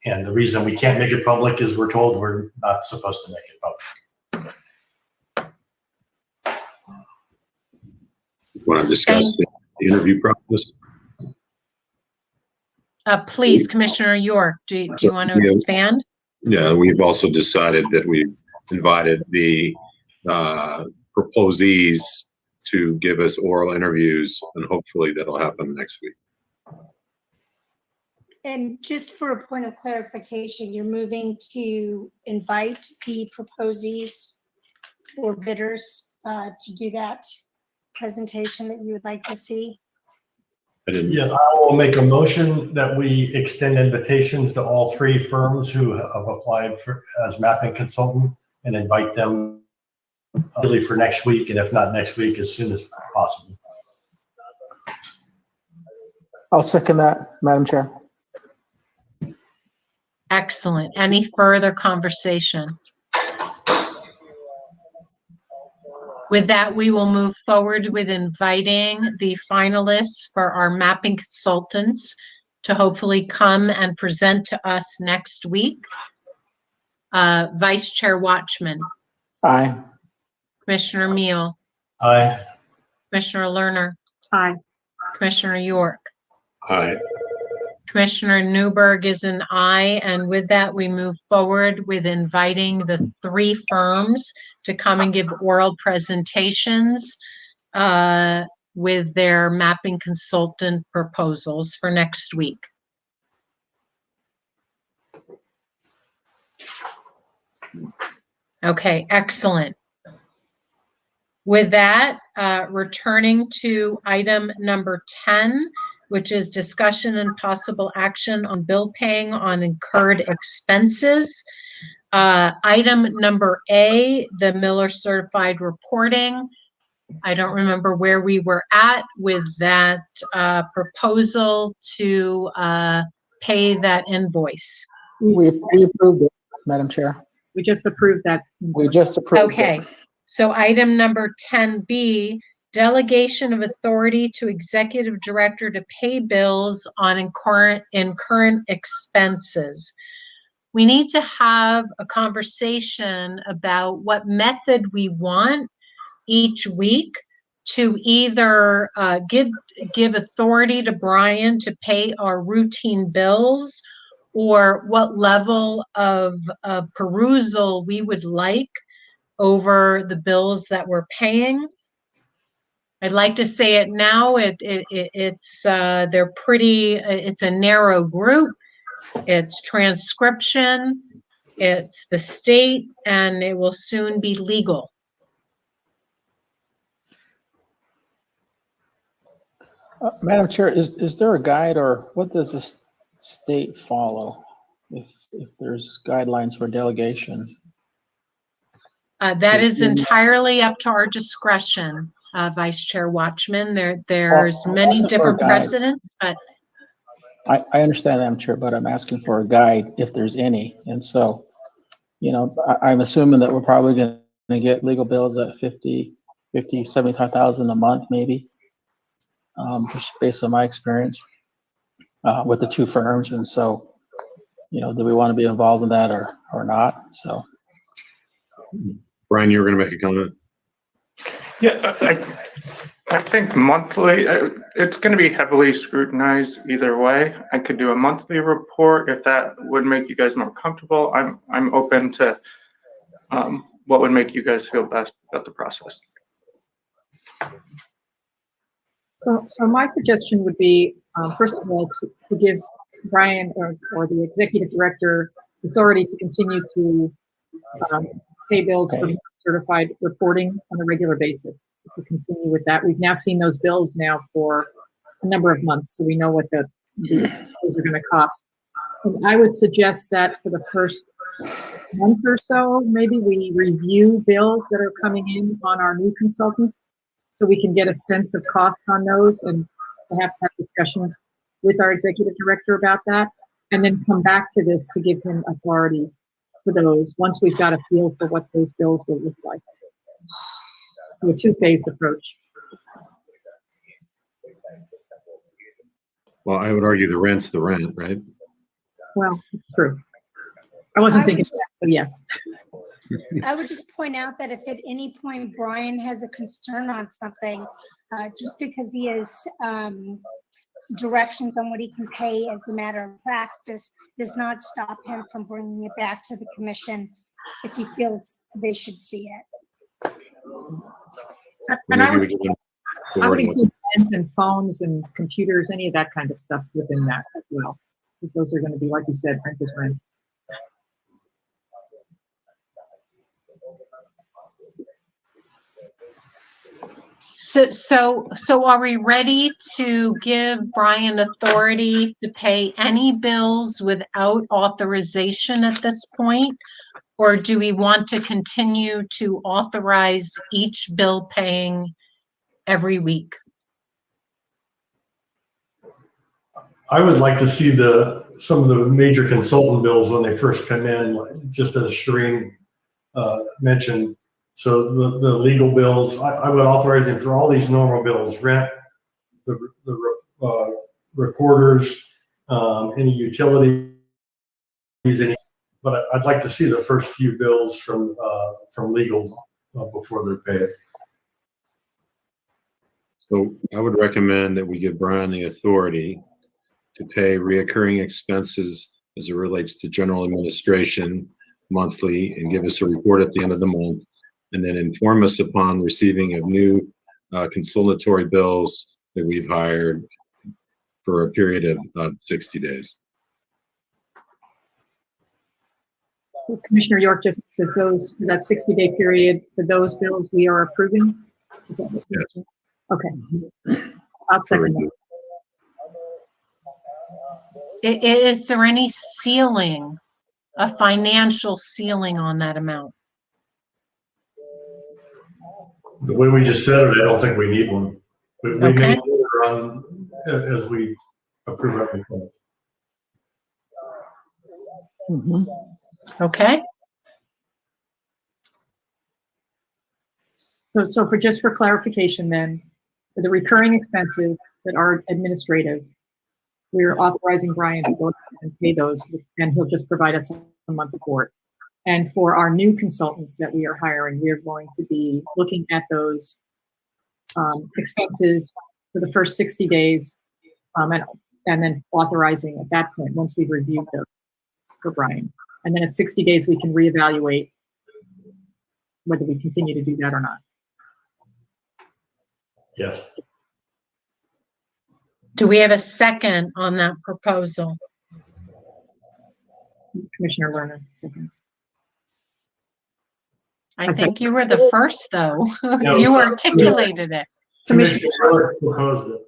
And the reason we can't make it public is we're told we're not supposed to make it public. Want to discuss the interview process? Please, Commissioner York, do you want to expand? Yeah, we've also decided that we invited the proposees to give us oral interviews, and hopefully that'll happen next week. And just for a point of clarification, you're moving to invite the proposees or bidders to do that presentation that you would like to see? Yeah, I will make a motion that we extend invitations to all 3 firms who have applied for as mapping consultant and invite them really for next week, and if not next week, as soon as possible. I'll second that, Madam Chair. Excellent. Any further conversation? With that, we will move forward with inviting the finalists for our mapping consultants to hopefully come and present to us next week. Vice Chair Watchman, Aye. Commissioner Meal, Aye. Commissioner Lerner, Aye. Commissioner York, Aye. Commissioner Newberg is an aye, and with that, we move forward with inviting the 3 firms to come and give oral presentations with their mapping consultant proposals for next week. Okay, excellent. With that, returning to item number 10, which is discussion and possible action on bill paying on incurred expenses. Item number A, the Miller certified reporting. I don't remember where we were at with that proposal to pay that invoice. We approved it, Madam Chair. We just approved that. We just approved it. Okay, so item number 10B, delegation of authority to executive director to pay bills on incurrent expenses. We need to have a conversation about what method we want each week to either give authority to Brian to pay our routine bills, or what level of perusal we would like over the bills that we're paying. I'd like to say it now. It's they're pretty. It's a narrow group. It's transcription. It's the state, and it will soon be legal. Madam Chair, is there a guide, or what does this state follow if there's guidelines for delegation? That is entirely up to our discretion, Vice Chair Watchman. There's many different precedents, but I understand, Madam Chair, but I'm asking for a guide if there's any. And so, you know, I'm assuming that we're probably going to get legal bills at 75,000 a month, maybe, just based on my experience with the 2 firms. And so, you know, do we want to be involved in that or not? So. Brian, you were going to make a comment? Yeah, I think monthly, it's going to be heavily scrutinized either way. I could do a monthly report if that would make you guys more comfortable. I'm open to what would make you guys feel best about the process. So my suggestion would be, first of all, to give Brian or the executive director authority to continue to pay bills for certified reporting on a regular basis. To continue with that, we've now seen those bills now for a number of months, so we know what those are going to cost. And I would suggest that for the first month or so, maybe we review bills that are coming in on our new consultants, so we can get a sense of cost on those and perhaps have discussions with our executive director about that, and then come back to this to give him authority for those once we've got a feel for what those bills will look like. So a 2-phase approach. Well, I would argue the rent's the rent, right? Well, it's true. I wasn't thinking that, so yes. I would just point out that if at any point Brian has a concern on something, just because he has directions on what he can pay as a matter of practice does not stop him from bringing it back to the commission if he feels they should see it. And I would include rent and phones and computers, any of that kind of stuff within that as well, because those are going to be, like you said, rent is rent. So are we ready to give Brian authority to pay any bills without authorization at this point? Or do we want to continue to authorize each bill paying every week? I would like to see some of the major consultant bills when they first come in, just as Shireen mentioned, So the legal bills, I would authorize him for all these normal bills, rent, the recorders, any utilities, but I'd like to see the first few bills from legal before they're paid. So I would recommend that we give Brian the authority to pay reoccurring expenses as it relates to general administration monthly and give us a report at the end of the month, and then inform us upon receiving of new consolidatory bills that we've hired for a period of 60 days. So Commissioner York, just for those, for that 60-day period, for those bills we are approving? Is that what you're saying? Okay. I'll second that. Is there any ceiling, a financial ceiling on that amount? The way we just said it, I don't think we need one. We Okay. may run as we approve everything. Okay. So for clarification then, for the recurring expenses that are administrative, we're authorizing Brian to go and pay those, and he'll just provide us a month report. And for our new consultants that we are hiring, we are going to be looking at those expenses for the first 60 days and then authorizing at that point, once we've reviewed those for Brian. And then at 60 days, we can reevaluate whether we continue to do that or not. Yes. Do we have a second on that proposal? Commissioner Lerner, seconds. I think you were the first, though. No, You articulated it. Commissioner York proposed it.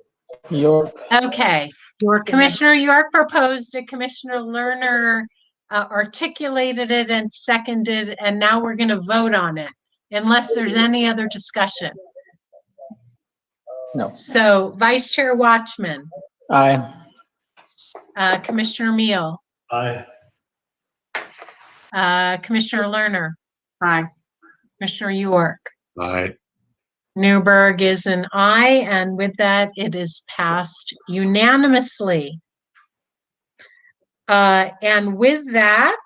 York. Okay. York, Commissioner York proposed it. Commissioner Lerner articulated it and seconded, and now we're going to vote on it, unless there's any other discussion. No. So, Vice Chair Watchman, Aye. Commissioner Meal, Aye. Commissioner Lerner, aye. Commissioner York. Aye. Newberg is an aye, and with that, it is passed unanimously. And with that,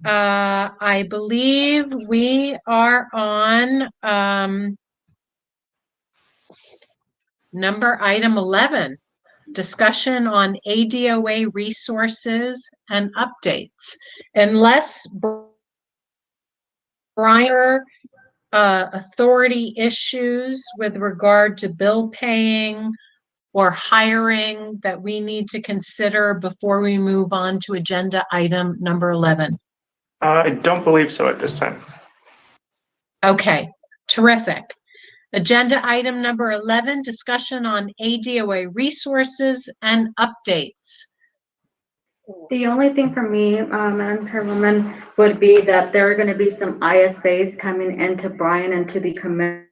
I believe we are on item 11, discussion on ADOA resources and updates. Unless Brian, authority issues with regard to bill paying or hiring that we need to consider before we move on to agenda item number 11? I don't believe so at this time. Okay, terrific. Agenda item number 11, discussion on ADOA resources and updates. The only thing for me, Madam Chairwoman, would be that there are going to be some ISAs coming into Brian and to the commission,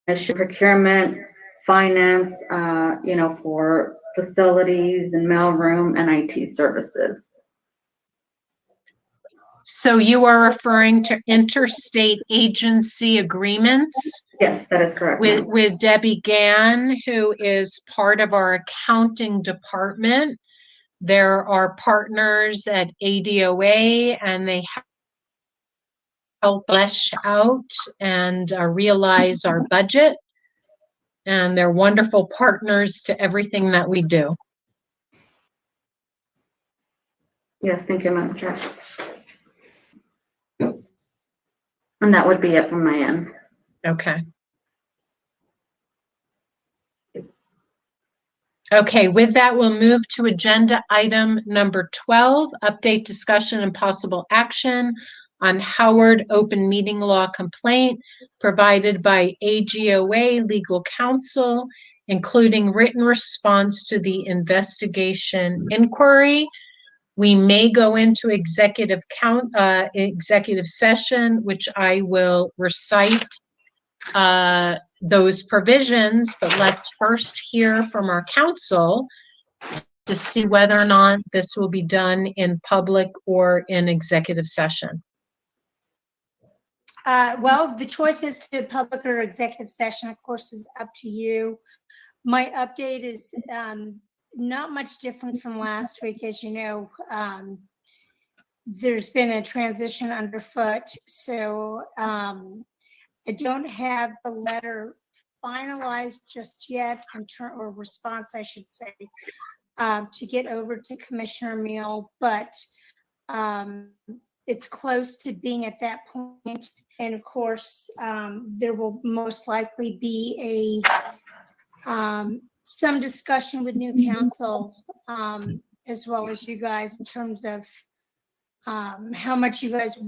procurement, finance, for facilities and mailroom and IT services. So you are referring to interstate agency agreements? Yes, that is correct. With Debbie Gann, who is part of our accounting department. There are partners at ADOA, and they help flesh out and realize our budget. And they're wonderful partners to everything that we do. Yes, thank you, Madam Chair. And that would be it from my end. Okay. Okay, with that, we'll move to agenda item number 12, update, discussion, and possible action on Howard open meeting law complaint provided by ADOA legal counsel, including written response to the investigation inquiry. We may go into executive session, which I will recite those provisions, but let's first hear from our counsel to see whether or not this will be done in public or in executive session. Well, the choice is to public or executive session, of course, is up to you. My update is not much different from last week. As you know, there's been a transition underfoot. So I don't have the letter finalized just yet, or response, I should say, to get over to Commissioner Meal, but it's close to being at that point. And of course, there will most likely be some discussion with new council, as well as you guys, in terms of how much you guys,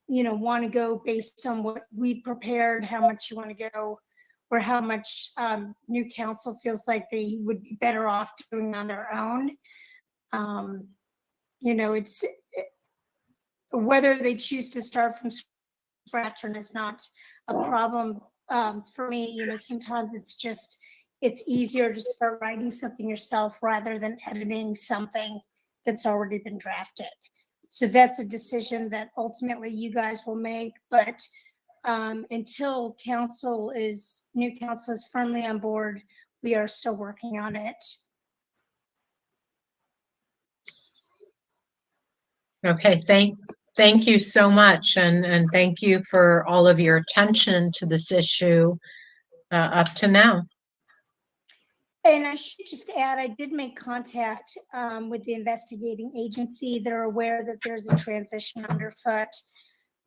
want to go based on what we've prepared, how much you want to go, or how much new council feels like they would be better off doing on their own. It's whether they choose to start from scratch or is not a problem for me. Sometimes it's easier to start writing something yourself rather than editing something that's already been drafted. So that's a decision that ultimately you guys will make, but until new council is firmly on board, we are still working on it. Okay, thank you so much, and thank you for all of your attention to this issue up to now. And I should just add, I did make contact with the investigating agency. They're aware that there's a transition underfoot.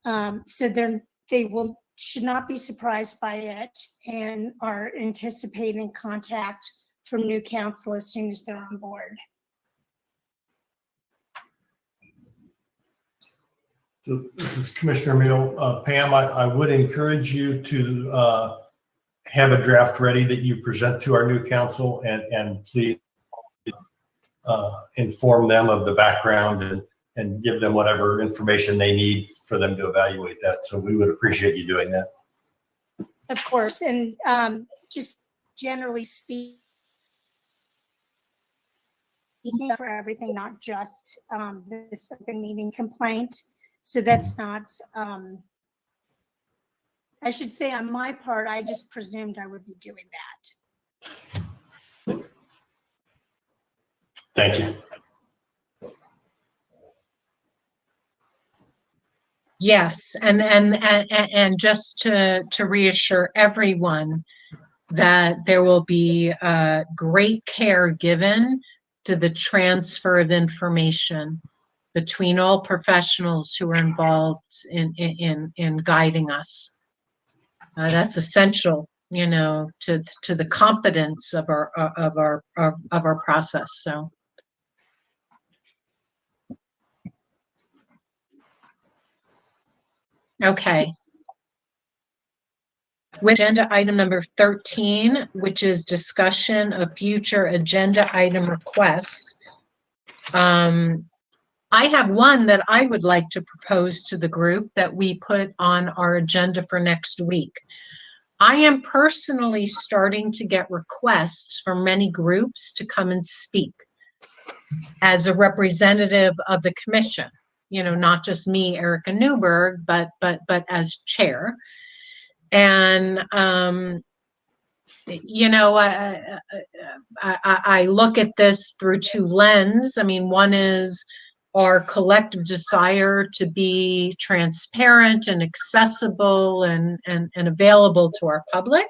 So they should not be surprised by it and are anticipating contact from new council as soon as they're on board. So this is Commissioner Meal. Pam, I would encourage you to have a draft ready that you present to our new council, and please inform them of the background and give them whatever information they need for them to evaluate that. So we would appreciate you doing that. Of course, and just generally speaking for everything, not just this open meeting complaint. So that's not, I should say on my part, I just presumed I would be doing that. Thank you. Yes, and just to reassure everyone that there will be great care given to the transfer of information between all professionals who are involved in guiding us. That's essential, to the competence of our process. So. Okay. With agenda item number 13, which is discussion of future agenda item requests. I have one that I would like to propose to the group that we put on our agenda for next week. I am personally starting to get requests from many groups to come and speak as a representative of the commission. Not just me, Erica Newberg, but as chair. And, I look at this through two lenses. I mean, one is our collective desire to be transparent and accessible and available to our public.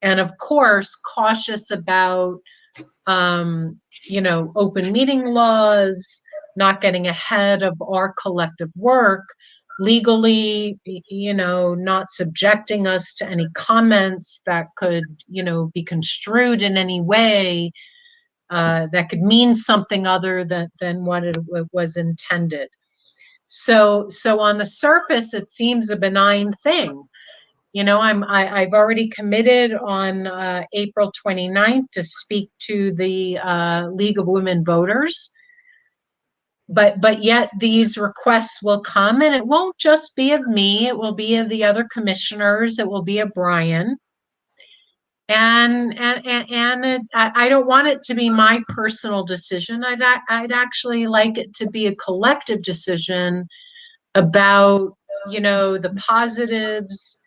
And of course, cautious about, open meeting laws, not getting ahead of our collective work legally, not subjecting us to any comments that could, be construed in any way that could mean something other than what it was intended. So on the surface, it seems a benign thing. I've already committed on April 29th to speak to the League of Women Voters. But yet these requests will come, and it won't just be of me, it will be of the other commissioners, it will be of Brian. And I don't want it to be my personal decision. I'd actually like it to be a collective decision about you know, the positives,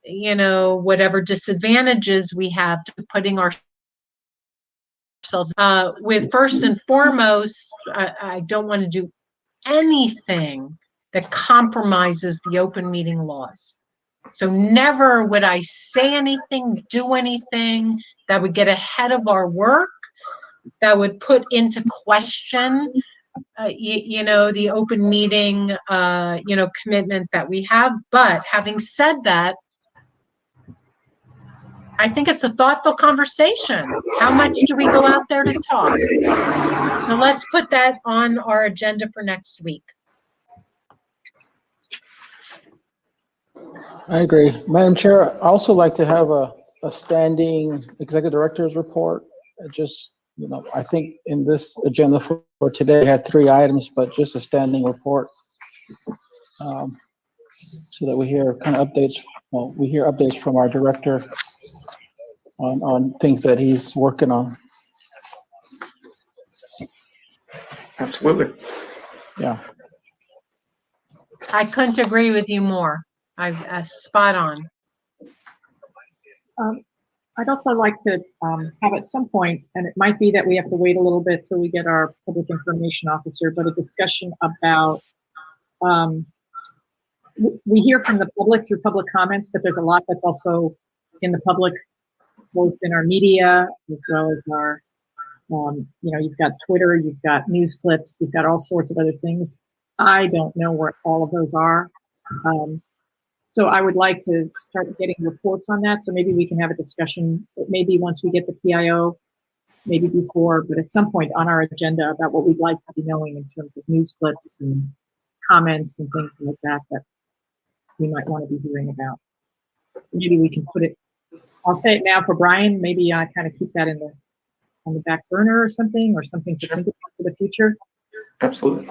you know, whatever disadvantages we have to putting ourselves with first and foremost, I don't want to do anything that compromises the open meeting laws. So never would I say anything, do anything that would get ahead of our work, that would put into question, you know, the open meeting, you know, commitment that we have. But having said that, I think it's a thoughtful conversation. How much do we go out there to talk? Now let's put that on our agenda for next week. I agree. Madam Chair, I also like to have a standing executive director's report. Just, you know, I think in this agenda for today, I had 3 items, but just a standing report. So that we hear kind of updates, well, we hear updates from our director on things that he's working on. Absolutely. Yeah. I couldn't agree with you more. Spot on. I'd also like to have at some point, and it might be that we have to wait a little bit till we get our public information officer, but a discussion about, we hear from the public through public comments, but there's a lot that's also in the public, both in our media as well as our, you know, you've got Twitter, you've got news clips, you've got all sorts of other things. I don't know where all of those are. So I would like to start getting reports on that. So maybe we can have a discussion, maybe once we get the PIO, maybe before, but at some point on our agenda about what we'd like to be knowing in terms of news clips and comments and things like that, that we might want to be hearing about. Maybe we can put it, I'll say it now for Brian, maybe I kind of keep that in the, on the back burner or something to think about for the future. Absolutely.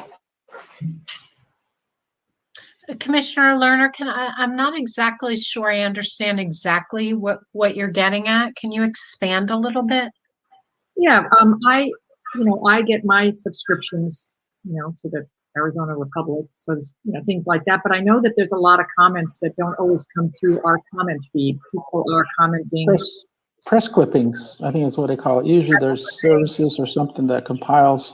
Commissioner Lerner, I'm not exactly sure I understand exactly what you're getting at. Can you expand a little bit? Yeah, I get my subscriptions, you know, to the Arizona Republic, so you know, things like that. But I know that there's a lot of comments that don't always come through our comment feed. People are commenting. Press clippings, I think that's what they call it. Usually there's services or something that compiles,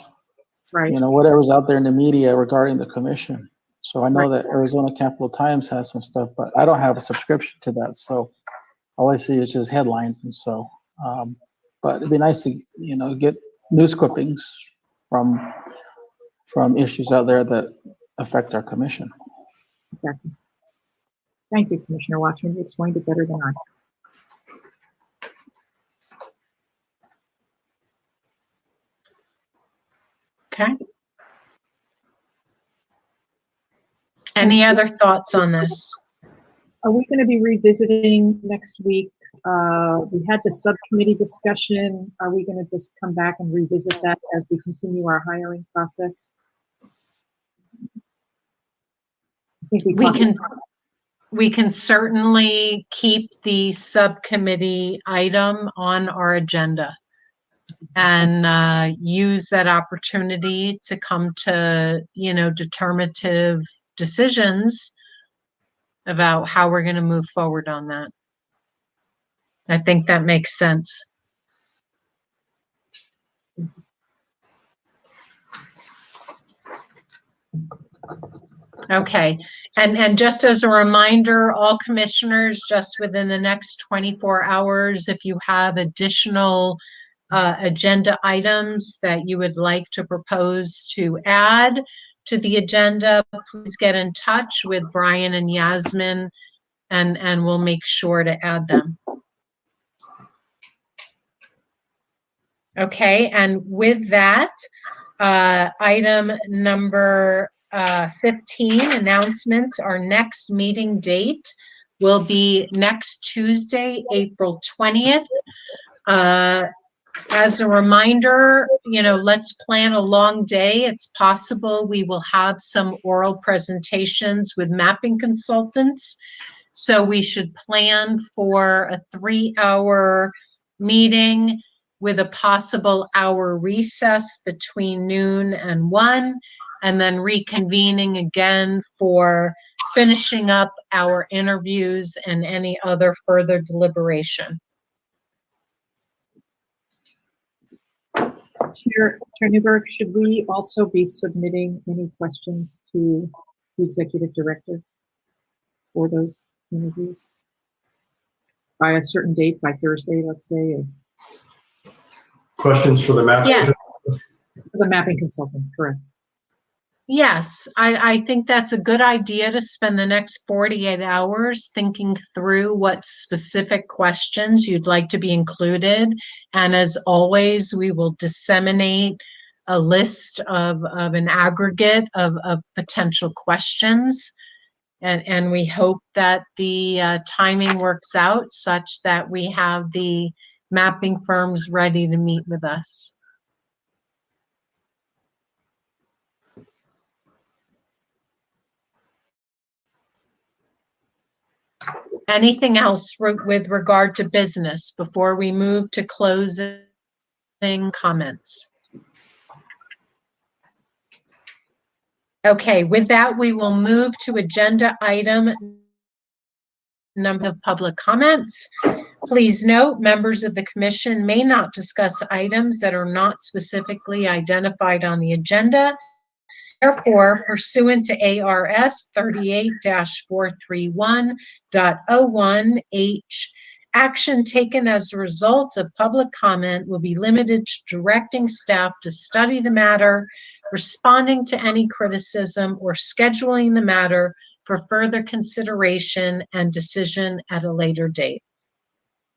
right, you know, whatever's out there in the media regarding the commission. So I know that Arizona Capital Times has some stuff, but I don't have a subscription to that. So all I see is just headlines. And so, but it'd be nice to, you know, get news clippings from issues out there that affect our commission. Exactly. Thank you, Commissioner Watchman. You explained it better than I. Okay. Any other thoughts on this? Are we going to be revisiting next week? We had the subcommittee discussion. Are we going to just come back and revisit that as we continue our hiring process? I think we can certainly keep the subcommittee item on our agenda and use that opportunity to come to, you know, determinative decisions about how we're going to move forward on that. I think that makes sense. Okay, and just as a reminder, all commissioners, just within the next 24 hours, if you have additional agenda items that you would like to propose to add to the agenda, please get in touch with Brian and Yasmin, and we'll make sure to add them. Okay, and with that, item number 15, announcements. Our next meeting date will be next Tuesday, April 20th. As a reminder, you know, let's plan a long day. It's possible we will have some oral presentations with mapping consultants. So we should plan for a 3-hour meeting with a possible hour recess between noon and 1, and then reconvening again for finishing up our interviews and any other further deliberation. Chair Newberg, should we also be submitting any questions to the executive director for those interviews by a certain date, by Thursday, let's say? Or Questions for the mapping? Yeah. for the mapping consultant, correct? Yes, I think that's a good idea to spend the next 48 hours thinking through what specific questions you'd like to be included. And as always, we will disseminate a list of an aggregate of potential questions. And we hope that the timing works out such that we have the mapping firms ready to meet with us. Anything else with regard to business before we move to closing comments? Okay, with that, we will move to agenda item number of public comments. Please note, members of the commission may not discuss items that are not specifically identified on the agenda. Therefore, pursuant to ARS 38-431.01H, action taken as a result of public comment will be limited to directing staff to study the matter, responding to any criticism, or scheduling the matter for further consideration and decision at a later date.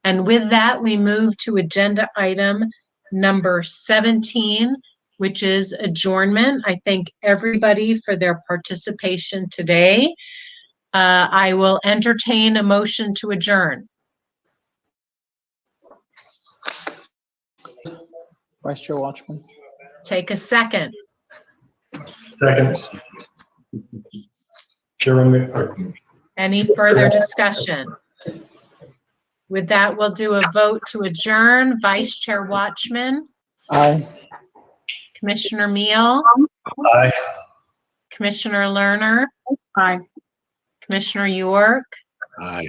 And with that, we move to agenda item number 17, which is adjournment. I thank everybody for their participation today. I will entertain a motion to adjourn. Vice Chair Watchman. Take a second. Second. Chairman. Any further discussion? With that, we'll do a vote to adjourn. Vice Chair Watchman. Aye. Commissioner Meal. Aye. Commissioner Lerner. Aye. Commissioner York. Aye.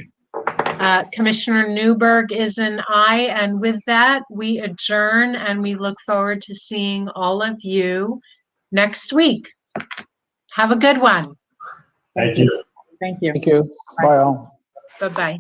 Commissioner Newberg is an aye. And with that, we adjourn and we look forward to seeing all of you next week. Have a good one. Thank you. Thank you. Thank you. Bye all. Bye-bye.